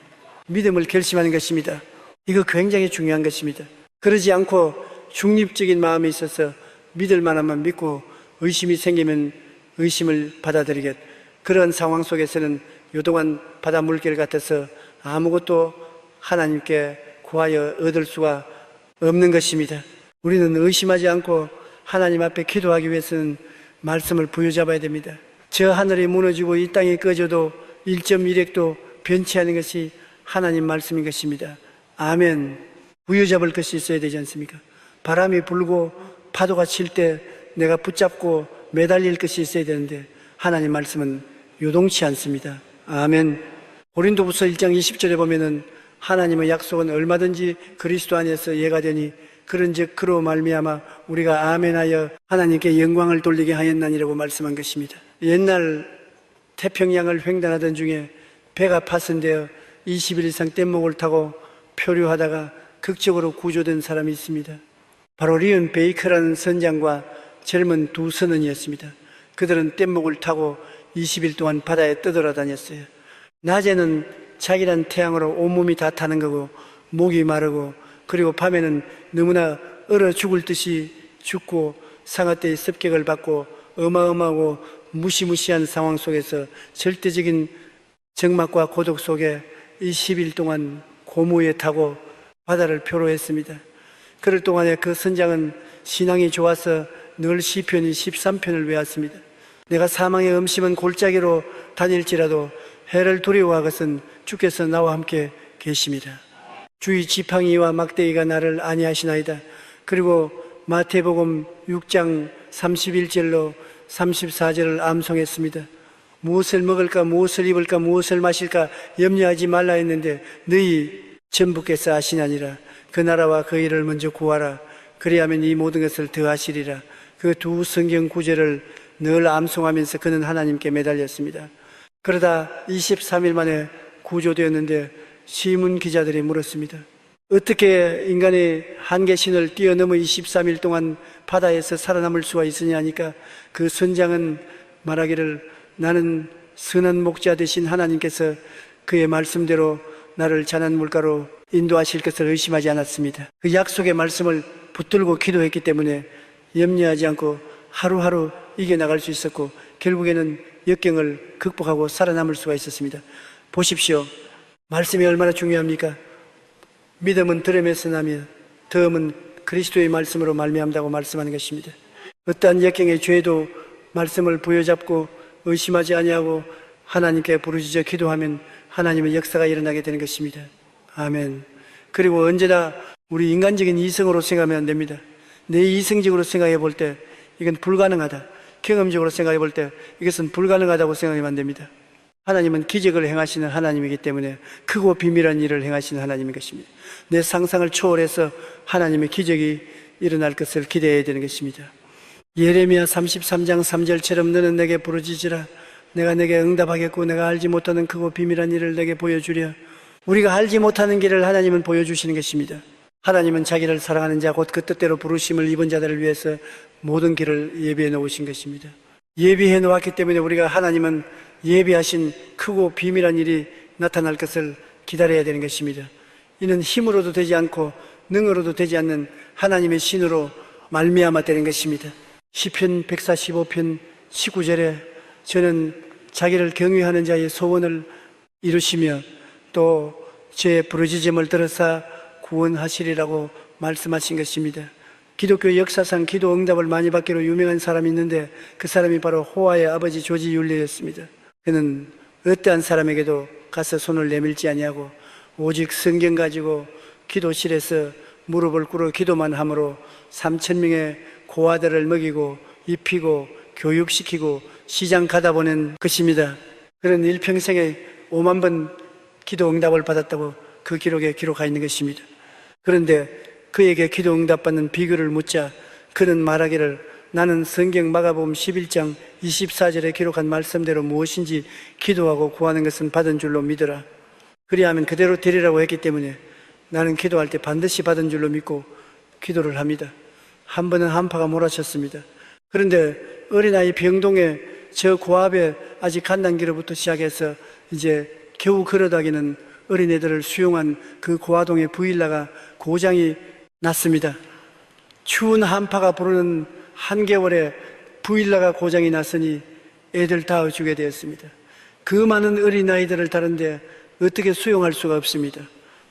믿음을 결심하는 것입니다. 이거 굉장히 중요한 것입니다. 그러지 않고 중립적인 마음이 있어서 믿을 만하면 믿고 의심이 생기면 의심을 받아들이겠. 그런 상황 속에서는 요동한 바다 물결 같아서 아무것도 하나님께 구하여 얻을 수가 없는 것입니다. 우리는 의심하지 않고 하나님 앞에 기도하기 위해서는 말씀을 부여잡아야 됩니다. 저 하늘이 무너지고 이 땅이 꺼져도 1.1핵도 변치 않은 것이 하나님 말씀인 것입니다. 아멘. 부여잡을 것이 있어야 되지 않습니까? 바람이 불고 파도가 칠 때 내가 붙잡고 매달릴 것이 있어야 되는데 하나님 말씀은 요동치 않습니다. 아멘. 고린도후서 1장 20절에 보면은 하나님의 약속은 얼마든지 그리스도 안에서 예가 되니 그런즉 그로 말미암아 우리가 아멘하여 하나님께 영광을 돌리게 하였나니라고 말씀한 것입니다. 옛날 태평양을 횡단하던 중에 배가 파손되어 20일 이상 뗏목을 타고 표류하다가 극적으로 구조된 사람이 있습니다. 바로 리언 베이커라는 선장과 젊은 두 선원이었습니다. 그들은 뗏목을 타고 20일 동안 바다에 떠돌아다녔어요. 낮에는 자기란 태양으로 온몸이 다 타는 거고 목이 마르고 그리고 밤에는 너무나 얼어 죽을 듯이 죽고 상아떼의 습격을 받고 어마어마하고 무시무시한 상황 속에서 절대적인 적막과 고독 속에 20일 동안 고무에 타고 바다를 표로했습니다. 그럴 동안에 그 선장은 신앙이 좋아서 늘 시편 13편을 외웠습니다. 내가 사망의 음심한 골짜기로 다닐지라도 해를 두려워하것은 주께서 나와 함께 계십니다. 주의 지팡이와 막대기가 나를 안위하시나이다. 그리고 마태복음 6장 31절로 34절을 암송했습니다. 무엇을 먹을까 무엇을 입을까 무엇을 마실까 염려하지 말라 했는데 너희 전부께서 아시나니라. 그 나라와 그 일을 먼저 구하라. 그리하면 이 모든 것을 더하시리라. 그 두 성경 구절을 늘 암송하면서 그는 하나님께 매달렸습니다. 그러다 23일 만에 구조되었는데 신문 기자들이 물었습니다. 어떻게 인간의 한계신을 뛰어넘어 23일 동안 바다에서 살아남을 수가 있으냐 하니까 그 선장은 말하기를 나는 선한 목자 되신 하나님께서 그의 말씀대로 나를 잔한 물가로 인도하실 것을 의심하지 않았습니다. 그 약속의 말씀을 붙들고 기도했기 때문에 염려하지 않고 하루하루 이겨나갈 수 있었고 결국에는 역경을 극복하고 살아남을 수가 있었습니다. 보십시오. 말씀이 얼마나 중요합니까? 믿음은 들음에서 나며 들음은 그리스도의 말씀으로 말미암다고 말씀하는 것입니다. 어떠한 역경의 죄도 말씀을 부여잡고 의심하지 아니하고 하나님께 부르짖어 기도하면 하나님의 역사가 일어나게 되는 것입니다. 아멘. 그리고 언제나 우리 인간적인 이성으로 생각하면 안 됩니다. 내 이성적으로 생각해 볼 때 이건 불가능하다. 경험적으로 생각해 볼 때 이것은 불가능하다고 생각하면 안 됩니다. 하나님은 기적을 행하시는 하나님이기 때문에 크고 비밀한 일을 행하시는 하나님인 것입니다. 내 상상을 초월해서 하나님의 기적이 일어날 것을 기대해야 되는 것입니다. 예레미야 33장 3절처럼 너는 내게 부르짖으라. 내가 내게 응답하겠고 내가 알지 못하는 크고 비밀한 일을 내게 보여주랴. 우리가 알지 못하는 길을 하나님은 보여주시는 것입니다. 하나님은 자기를 사랑하는 자 곧 그 뜻대로 부르심을 입은 자들을 위해서 모든 길을 예비해 놓으신 것입니다. 예비해 놓았기 때문에 우리가 하나님은 예비하신 크고 비밀한 일이 나타날 것을 기다려야 되는 것입니다. 이는 힘으로도 되지 않고 능으로도 되지 않는 하나님의 신으로 말미암아 되는 것입니다. 시편 145편 19절에 저는 자기를 경외하는 자의 소원을 이루시며 또 제 부르짖음을 들으사 구원하시리라고 말씀하신 것입니다. 기독교 역사상 기도 응답을 많이 받기로 유명한 사람이 있는데 그 사람이 바로 호화의 아버지 조지 율리였습니다. 그는 어떠한 사람에게도 가서 손을 내밀지 아니하고 오직 성경 가지고 기도실에서 무릎을 꿇어 기도만 함으로 3,000명의 고아들을 먹이고 입히고 교육시키고 시장 가다 보낸 것입니다. 그는 일평생에 5만 번 기도 응답을 받았다고 그 기록에 기록하여 있는 것입니다. 그런데 그에게 기도 응답받는 비결을 묻자 그는 말하기를 나는 성경 마가복음 11장 24절에 기록한 말씀대로 무엇인지 기도하고 구하는 것은 받은 줄로 믿어라. 그리하면 그대로 되리라고 했기 때문에 나는 기도할 때 반드시 받은 줄로 믿고 기도를 합니다. 한 번은 한파가 몰아쳤습니다. 그런데 어린아이 병동에 저 고압에 아직 갓난기로부터 시작해서 이제 겨우 걸어다니는 어린애들을 수용한 그 고아동의 부일라가 고장이 났습니다. 추운 한파가 부르는 한겨울에 부일라가 고장이 났으니 애들 다 죽게 되었습니다. 그 많은 어린아이들을 다른데 어떻게 수용할 수가 없습니다.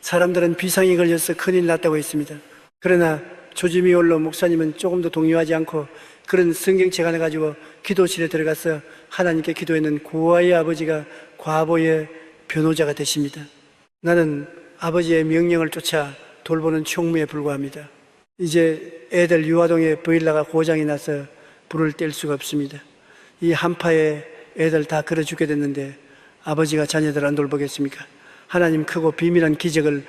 사람들은 비상이 걸려서 큰일 났다고 했습니다. 그러나 조지미 올로 목사님은 조금도 동요하지 않고 그런 성경책 하나 가지고 기도실에 들어가서 하나님께 기도했는 고아의 아버지가 과보의 변호자가 되십니다. 나는 아버지의 명령을 쫓아 돌보는 총무에 불과합니다. 이제 애들 유아동에 보일라가 고장이 나서 불을 뗄 수가 없습니다. 이 한파에 애들 다 걸어 죽게 됐는데 아버지가 자녀들 안 돌보겠습니까? 하나님 크고 비밀한 기적을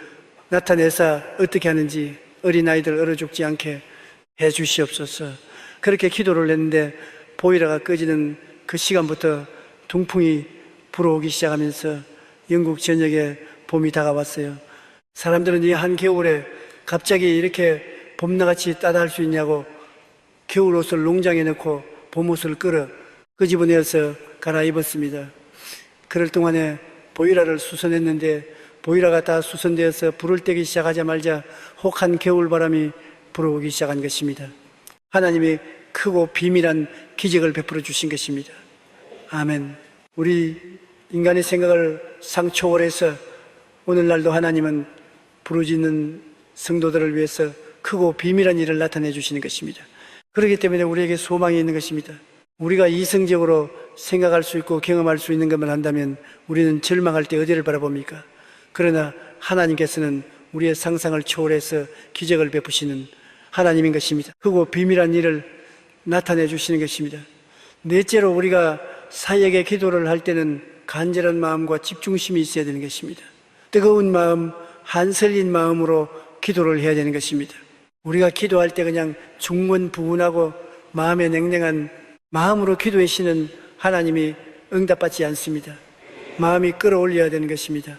나타내서 어떻게 하는지 어린아이들 얼어 죽지 않게 해 주시옵소서. 그렇게 기도를 했는데 보일러가 꺼지는 그 시간부터 동풍이 불어오기 시작하면서 영국 전역에 봄이 다가왔어요. 사람들은 이 한겨울에 갑자기 이렇게 봄나같이 따다할 수 있냐고 겨울옷을 농장에 넣고 봄옷을 끄집어내어서 갈아입었습니다. 그럴 동안에 보일러를 수선했는데 보일러가 다 수선되어서 불을 떼기 시작하자마자 혹한 겨울바람이 불어오기 시작한 것입니다. 하나님이 크고 비밀한 기적을 베풀어 주신 것입니다. 아멘. 우리 인간의 생각을 상초월해서 오늘날도 하나님은 부르짖는 성도들을 위해서 크고 비밀한 일을 나타내 주시는 것입니다. 그렇기 때문에 우리에게 소망이 있는 것입니다. 우리가 이성적으로 생각할 수 있고 경험할 수 있는 것만 한다면 우리는 절망할 때 어디를 바라봅니까? 그러나 하나님께서는 우리의 상상을 초월해서 기적을 베푸시는 하나님인 것입니다. 크고 비밀한 일을 나타내 주시는 것입니다. 넷째로 우리가 사역의 기도를 할 때는 간절한 마음과 집중심이 있어야 되는 것입니다. 뜨거운 마음, 한설린 마음으로 기도를 해야 되는 것입니다. 우리가 기도할 때 그냥 중문부문하고 마음에 냉랭한 마음으로 기도하시는 하나님이 응답받지 않습니다. 마음이 끌어올려야 되는 것입니다.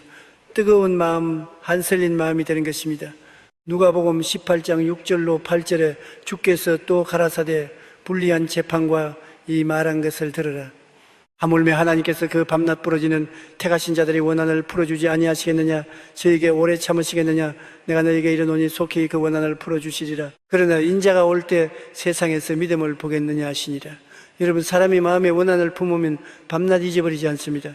뜨거운 마음, 한설린 마음이 되는 것입니다. 누가복음 18장 6절로 8절에 주께서 또 가라사대 불리한 재판과 이 말한 것을 들으라. 하물며 하나님께서 그 밤낮 부러지는 택하신 자들의 원한을 풀어주지 아니하시겠느냐? 저에게 오래 참으시겠느냐? 내가 너에게 이르노니 속히 그 원한을 풀어주시리라. 그러나 인자가 올 때 세상에서 믿음을 보겠느냐 하시니라. 여러분, 사람이 마음에 원한을 품으면 밤낮 잊어버리지 않습니다.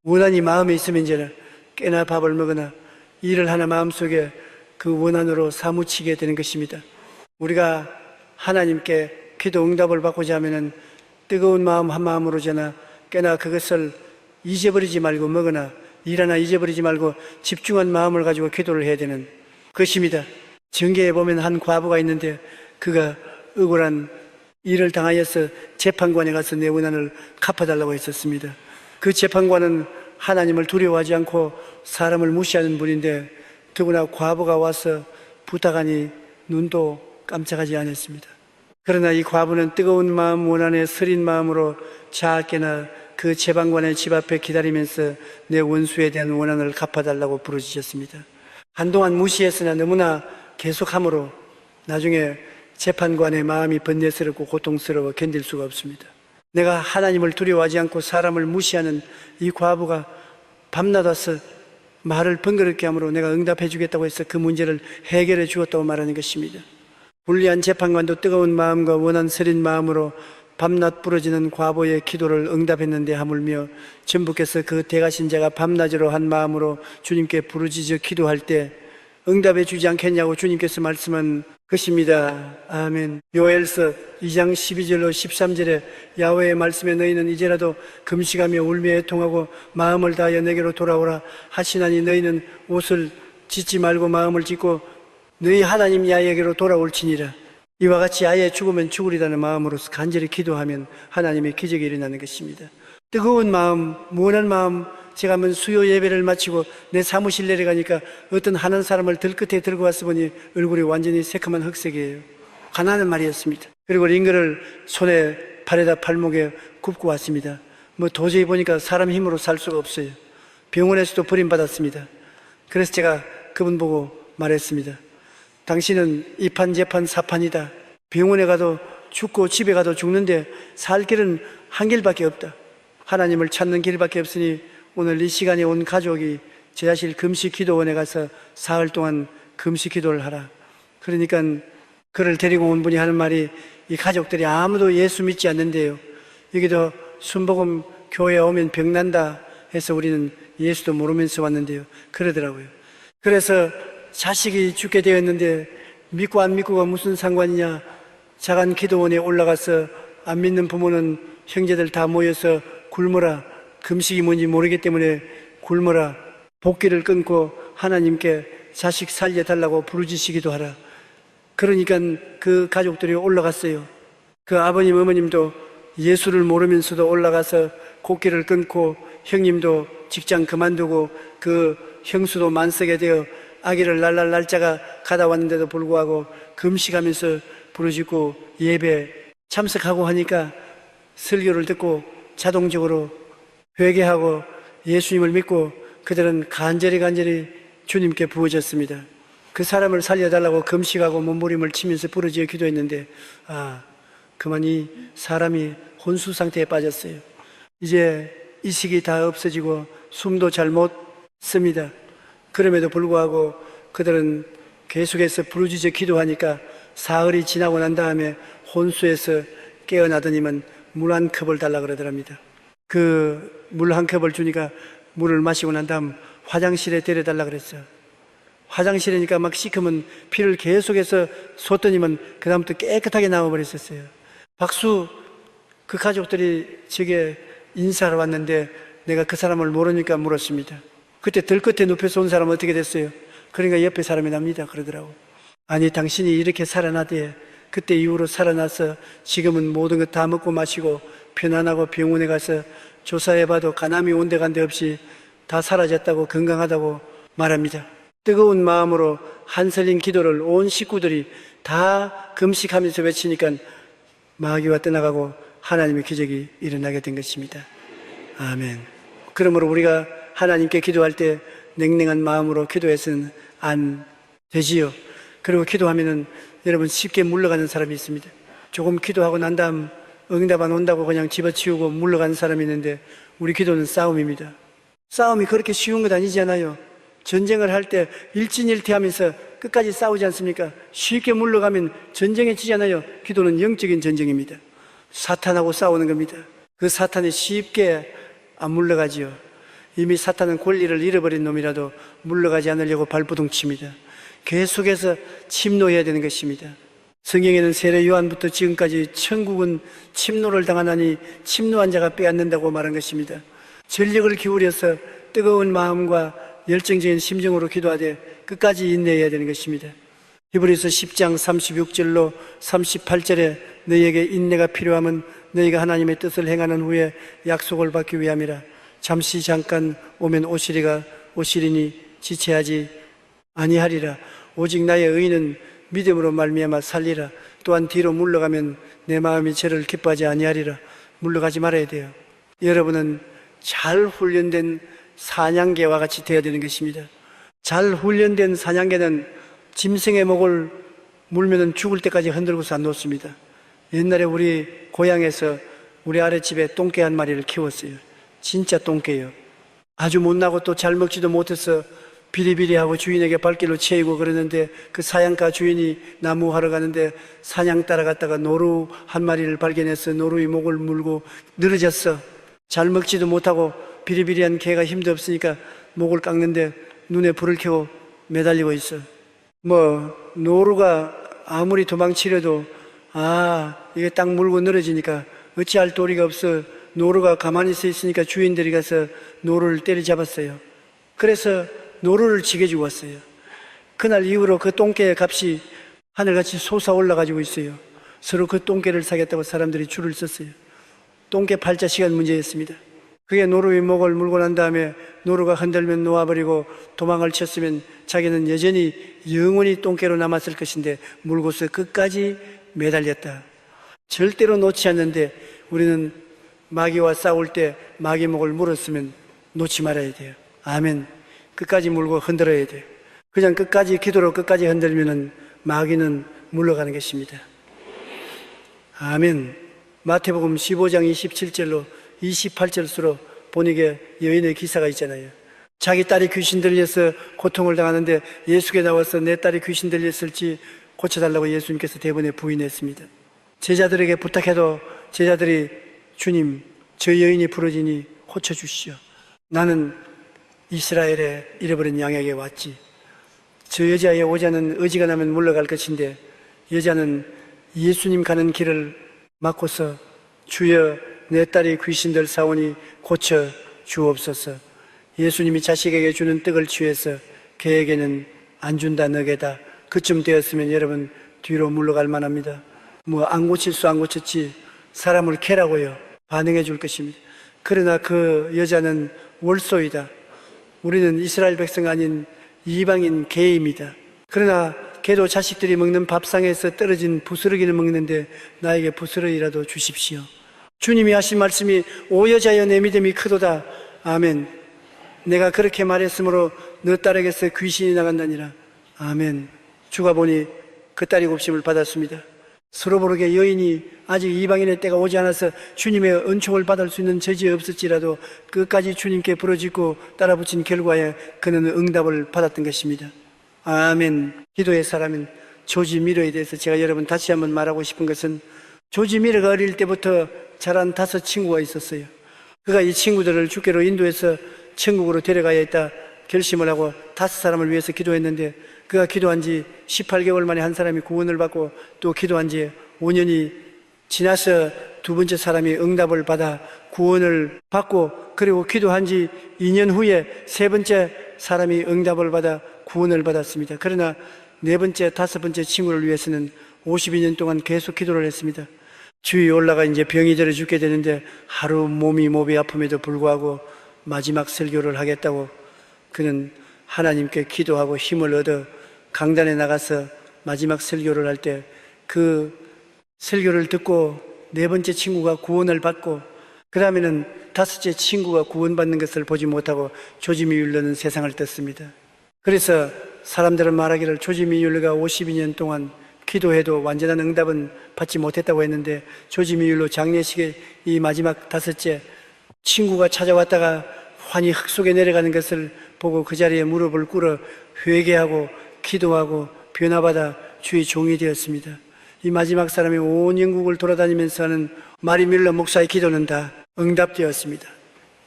원한이 마음에 있으면 이제는 깨나 밥을 먹으나 일을 하나 마음속에 그 원한으로 사무치게 되는 것입니다. 우리가 하나님께 기도 응답을 받고자 하면은 뜨거운 마음 한 마음으로 저나 꽤나 그것을 잊어버리지 말고 먹으나 일 하나 잊어버리지 말고 집중한 마음을 가지고 기도를 해야 되는 것입니다. 정계에 보면 한 과부가 있는데 그가 억울한 일을 당하여서 재판관에 가서 내 원한을 갚아달라고 했었습니다. 그 재판관은 하나님을 두려워하지 않고 사람을 무시하는 분인데 더구나 과부가 와서 부탁하니 눈도 깜짝하지 않았습니다. 그러나 이 과부는 뜨거운 마음, 원한에 서린 마음으로 작게나 그 재판관의 집 앞에 기다리면서 내 원수에 대한 원한을 갚아달라고 부르짖었습니다. 한동안 무시했으나 너무나 계속함으로 나중에 재판관의 마음이 번뇌스럽고 고통스러워 견딜 수가 없습니다. 내가 하나님을 두려워하지 않고 사람을 무시하는 이 과부가 밤낮 와서 말을 번거롭게 함으로 내가 응답해 주겠다고 해서 그 문제를 해결해 주었다고 말하는 것입니다. 불리한 재판관도 뜨거운 마음과 원한스린 마음으로 밤낮 부러지는 과부의 기도를 응답했는데 하물며 전부께서 그 대가신 자가 밤낮으로 한 마음으로 주님께 부르짖어 기도할 때 응답해 주지 않겠냐고 주님께서 말씀한 것입니다. 아멘. 요엘서 2장 12절로 13절에 야훼의 말씀에 너희는 이제라도 금식하며 울며 애통하고 마음을 다하여 내게로 돌아오라 하시나니 너희는 옷을 찢지 말고 마음을 찢고 너희 하나님 야훼에게로 돌아올지니라. 이와 같이 아예 죽으면 죽으리라는 마음으로서 간절히 기도하면 하나님의 기적이 일어나는 것입니다. 뜨거운 마음, 무언한 마음, 제가 한번 수요 예배를 마치고 내 사무실 내려가니까 어떤 하는 사람을 들끝에 들고 와서 보니 얼굴이 완전히 새카만 흑색이에요. 가난한 말이었습니다. 그리고 링거를 손에 팔에다 팔목에 굽고 왔습니다. 뭐 도저히 보니까 사람 힘으로 살 수가 없어요. 병원에서도 버림받았습니다. 그래서 제가 그분 보고 말했습니다. 당신은 이판 제판 사판이다. 병원에 가도 죽고 집에 가도 죽는데 살 길은 한 길밖에 없다. 하나님을 찾는 길밖에 없으니 오늘 이 시간에 온 가족이 제자실 금식 기도원에 가서 사흘 동안 금식 기도를 하라. 그러니까 그를 데리고 온 분이 하는 말이 이 가족들이 아무도 예수 믿지 않는데요. 여기도 순복음 교회에 오면 병난다 해서 우리는 예수도 모르면서 왔는데요. 그러더라고요. 그래서 자식이 죽게 되었는데 믿고 안 믿고가 무슨 상관이냐. 자간 기도원에 올라가서 안 믿는 부모는 형제들 다 모여서 굶어라. 금식이 뭔지 모르기 때문에 굶어라. 복귀를 끊고 하나님께 자식 살려달라고 부르짖기도 하라. 그러니까 그 가족들이 올라갔어요. 그 아버님 어머님도 예수를 모르면서도 올라가서 곡기를 끊고 형님도 직장 그만두고 그 형수도 만석에 되어 아기를 낳을 날짜가 가다 왔는데도 불구하고 금식하면서 부르짖고 예배 참석하고 하니까 설교를 듣고 자동적으로 회개하고 예수님을 믿고 그들은 간절히 주님께 부어졌습니다. 그 사람을 살려달라고 금식하고 몸부림을 치면서 부르짖어 기도했는데 그만 이 사람이 혼수 상태에 빠졌어요. 이제 이식이 다 없어지고 숨도 잘 못 씁니다. 그럼에도 불구하고 그들은 계속해서 부르짖어 기도하니까 사흘이 지나고 난 다음에 혼수에서 깨어나더니만 물 한 컵을 달라 그러더랍니다. 그 물 한 컵을 주니까 물을 마시고 난 다음 화장실에 데려달라 그랬어요. 화장실이니까 막 씻으면 피를 계속해서 쏟더니만 그 다음부터 깨끗하게 나와버렸었어요. 박수. 그 가족들이 저게 인사하러 왔는데 내가 그 사람을 모르니까 물었습니다. 그때 들끝에 눕혀서 온 사람은 어떻게 됐어요? 그러니까 옆에 사람이 납니다 그러더라고. 아니 당신이 이렇게 살아나대. 그때 이후로 살아나서 지금은 모든 것 다 먹고 마시고 편안하고 병원에 가서 조사해봐도 가남이 온데간데 없이 다 사라졌다고 건강하다고 말합니다. 뜨거운 마음으로 한설린 기도를 온 식구들이 다 금식하면서 외치니까 마귀가 떠나가고 하나님의 기적이 일어나게 된 것입니다. 아멘. 그러므로 우리가 하나님께 기도할 때 냉랭한 마음으로 기도해서는 안 되지요. 그리고 기도하면은 여러분 쉽게 물러가는 사람이 있습니다. 조금 기도하고 난 다음 응답 안 온다고 그냥 집어치우고 물러가는 사람이 있는데 우리 기도는 싸움입니다. 싸움이 그렇게 쉬운 것 아니잖아요. 전쟁을 할 때 일진일퇴하면서 끝까지 싸우지 않습니까? 쉽게 물러가면 전쟁에 지잖아요. 기도는 영적인 전쟁입니다. 사탄하고 싸우는 겁니다. 그 사탄이 쉽게 안 물러가지요. 이미 사탄은 권리를 잃어버린 놈이라도 물러가지 않으려고 발버둥 칩니다. 계속해서 침노해야 되는 것입니다. 성경에는 세례 요한부터 지금까지 천국은 침노를 당하나니 침노한 자가 빼앗는다고 말한 것입니다. 전력을 기울여서 뜨거운 마음과 열정적인 심정으로 기도하되 끝까지 인내해야 되는 것입니다. 히브리서 10장 36절로 38절에 너희에게 인내가 필요하면 너희가 하나님의 뜻을 행하는 후에 약속을 받기 위함이라. 잠시 잠깐 오면 오시리니 지체하지 아니하리라. 오직 나의 의인은 믿음으로 말미암아 살리라. 또한 뒤로 물러가면 내 마음이 저를 기뻐하지 아니하리라. 물러가지 말아야 돼요. 여러분은 잘 훈련된 사냥개와 같이 되어야 되는 것입니다. 잘 훈련된 사냥개는 짐승의 목을 물면은 죽을 때까지 흔들고서 안 놓습니다. 옛날에 우리 고향에서 우리 아랫집에 똥개 한 마리를 키웠어요. 진짜 똥개요. 아주 못나고 또 잘 먹지도 못해서 비리비리하고 주인에게 발길로 채이고 그러는데, 그 사냥가 주인이 나무하러 가는데 사냥 따라갔다가 노루 한 마리를 발견해서 노루의 목을 물고 늘어졌어. 잘 먹지도 못하고 비리비리한 개가 힘도 없으니까 목을 깎는데 눈에 불을 켜고 매달리고 있어. 노루가 아무리 도망치려도 이게 딱 물고 늘어지니까 어찌할 도리가 없어. 노루가 가만히 서 있으니까 주인들이 가서 노루를 때려잡았어요. 그래서 노루를 지게 죽었어요. 그날 이후로 그 똥개의 값이 하늘같이 솟아올라가지고 있어요. 서로 그 똥개를 사겠다고 사람들이 줄을 섰어요. 똥개 팔자시간 문제였습니다. 그게 노루의 목을 물고 난 다음에 노루가 흔들면 놓아버리고 도망을 쳤으면 자기는 여전히 영원히 똥개로 남았을 것인데 물고서 끝까지 매달렸다. 절대로 놓지 않는데 우리는 마귀와 싸울 때 마귀 목을 물었으면 놓지 말아야 돼요. 아멘. 끝까지 물고 흔들어야 돼요. 그냥 끝까지 기도로 끝까지 흔들면은 마귀는 물러가는 것입니다. 아멘. 마태복음 15장 27절로 28절수로 보니게 여인의 기사가 있잖아요. 자기 딸이 귀신 들려서 고통을 당하는데 예수께 나와서 내 딸이 귀신 들렸을지 고쳐달라고 예수님께서 대번에 부인했습니다. 제자들에게 부탁해도 제자들이 주님, 저 여인이 부러지니 고쳐주시오. 나는 이스라엘에 잃어버린 양에게 왔지. 저 여자의 오자는 어지간하면 물러갈 것인데 여자는 예수님 가는 길을 막고서 주여 내 딸이 귀신들 사오니 고쳐 주옵소서. 예수님이 자식에게 주는 떡을 취해서 개에게는 안 준다 너게다. 그쯤 되었으면 여러분 뒤로 물러갈 만합니다. 안 고칠 수 안 고쳤지 사람을 캐라고요. 반응해 줄 것입니다. 그러나 그 여자는 월소이다. 우리는 이스라엘 백성 아닌 이방인 개입니다. 그러나 개도 자식들이 먹는 밥상에서 떨어진 부스러기를 먹는데 나에게 부스러기라도 주십시오. 주님이 하신 말씀이 오 여자여 내 믿음이 크도다. 아멘. 내가 그렇게 말했으므로 너 딸에게서 귀신이 나간다니라. 아멘. 주가 보니 그 딸이 곱심을 받았습니다. 서로 모르게 여인이 아직 이방인의 때가 오지 않아서 주님의 은총을 받을 수 있는 저지 없을지라도 끝까지 주님께 부르짖고 따라붙인 결과에 그는 응답을 받았던 것입니다. 아멘. 기도의 사람인 조지 미러에 대해서 제가 여러분 다시 한번 말하고 싶은 것은, 조지 미러가 어릴 때부터 자란 5 친구가 있었어요. 그가 이 친구들을 주께로 인도해서 천국으로 데려가야 했다 결심을 하고 5 사람을 위해서 기도했는데, 그가 기도한 지 18개월 만에 한 사람이 구원을 받고 또 기도한 지 5년이 지나서 2번째 사람이 응답을 받아 구원을 받고, 그리고 기도한 지 2년 후에 3번째 사람이 응답을 받아 구원을 받았습니다. 그러나 4번째, 5번째 친구를 위해서는 52년 동안 계속 기도를 했습니다. 주위 올라가 이제 병이 들어 죽게 되는데 하루 몸이 아픔에도 불구하고 마지막 설교를 하겠다고 그는 하나님께 기도하고 힘을 얻어 강단에 나가서 마지막 설교를 할 때 그 설교를 듣고 4번째 친구가 구원을 받고, 그 다음에는 5째 친구가 구원받는 것을 보지 못하고 조지 미율러는 세상을 떴습니다. 그래서 사람들은 말하기를 조지 미율러가 52년 동안 기도해도 완전한 응답은 받지 못했다고 했는데, 조지 미율러 장례식에 이 마지막 5째 친구가 찾아왔다가 환히 흙 속에 내려가는 것을 보고 그 자리에 무릎을 꿇어 회개하고 기도하고 변화받아 주의 종이 되었습니다. 이 마지막 사람이 온 영국을 돌아다니면서 하는 마리 밀러 목사의 기도는 다 응답되었습니다.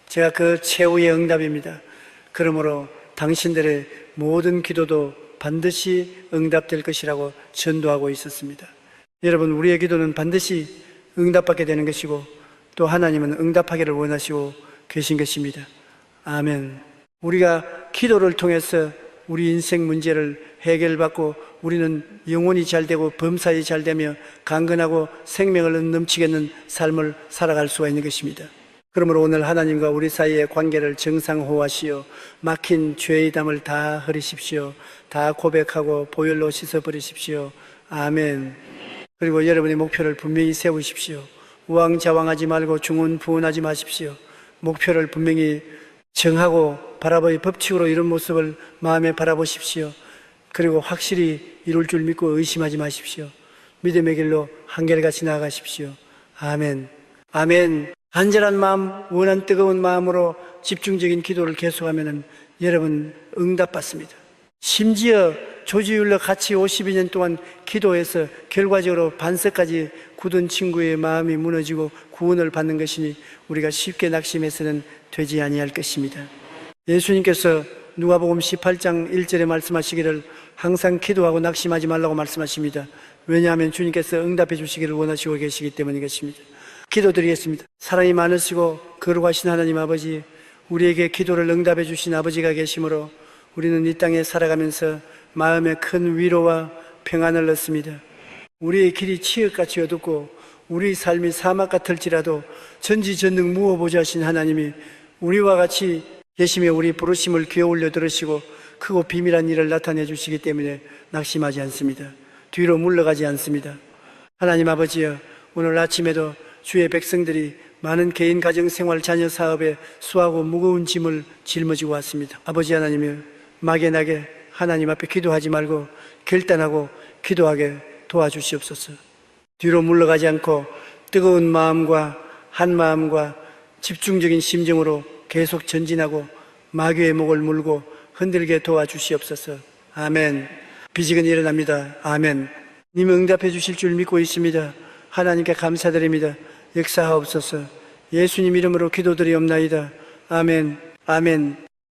제가 그 최후의 응답입니다. 그러므로 당신들의 모든 기도도 반드시 응답될 것이라고 전도하고 있었습니다. 여러분, 우리의 기도는 반드시 응답받게 되는 것이고 또 하나님은 응답하기를 원하시고 계신 것입니다. 아멘. 우리가 기도를 통해서 우리 인생 문제를 해결받고 우리는 영혼이 잘되고 범사에 잘되며 강건하고 생명을 넘치겠는 삶을 살아갈 수가 있는 것입니다. 그러므로 오늘 하나님과 우리 사이의 관계를 정상화하시어 막힌 죄의 담을 다 흐리십시오. 다 고백하고 보혈로 씻어버리십시오. 아멘. 그리고 여러분의 목표를 분명히 세우십시오. 우왕좌왕하지 말고 중언부언하지 마십시오. 목표를 분명히 정하고 바라보의 법칙으로 이런 모습을 마음에 바라보십시오. 그리고 확실히 이룰 줄 믿고 의심하지 마십시오. 믿음의 길로 한결같이 나아가십시오. 아멘. 아멘. 간절한 마음, 원한 뜨거운 마음으로 집중적인 기도를 계속하면 여러분 응답받습니다. 심지어 조지율러 같이 52년 동안 기도해서 결과적으로 반석까지 굳은 친구의 마음이 무너지고 구원을 받는 것이니 우리가 쉽게 낙심해서는 되지 아니할 것입니다. 예수님께서 누가복음 18장 1절에 말씀하시기를 항상 기도하고 낙심하지 말라고 말씀하십니다. 왜냐하면 주님께서 응답해 주시기를 원하시고 계시기 때문인 것입니다. 기도드리겠습니다. 사랑이 많으시고 거룩하신 하나님 아버지, 우리에게 기도를 응답해 주신 아버지가 계시므로 우리는 이 땅에 살아가면서 마음에 큰 위로와 평안을 얻습니다. 우리의 길이 치역같이 어둡고 우리 삶이 사막 같을지라도 전지전능 무어보좌하신 하나님이 우리와 같이 계시며 우리 부르심을 귀어올려 들으시고 크고 비밀한 일을 나타내 주시기 때문에 낙심하지 않습니다. 뒤로 물러가지 않습니다. 하나님 아버지여, 오늘 아침에도 주의 백성들이 많은 개인 가정 생활 자녀 사업에 수하고 무거운 짐을 짊어지고 왔습니다. 아버지 하나님이여, 막연하게 하나님 앞에 기도하지 말고 결단하고 기도하게 도와주시옵소서. 뒤로 물러가지 않고 뜨거운 마음과 한 마음과 집중적인 심정으로 계속 전진하고 마귀의 목을 물고 흔들게 도와주시옵소서. 아멘. 비직은 일어납니다. 아멘. 님 응답해 주실 줄 믿고 있습니다. 하나님께 감사드립니다. 역사하옵소서. 예수님 이름으로 기도드리옵나이다. 아멘. 아멘.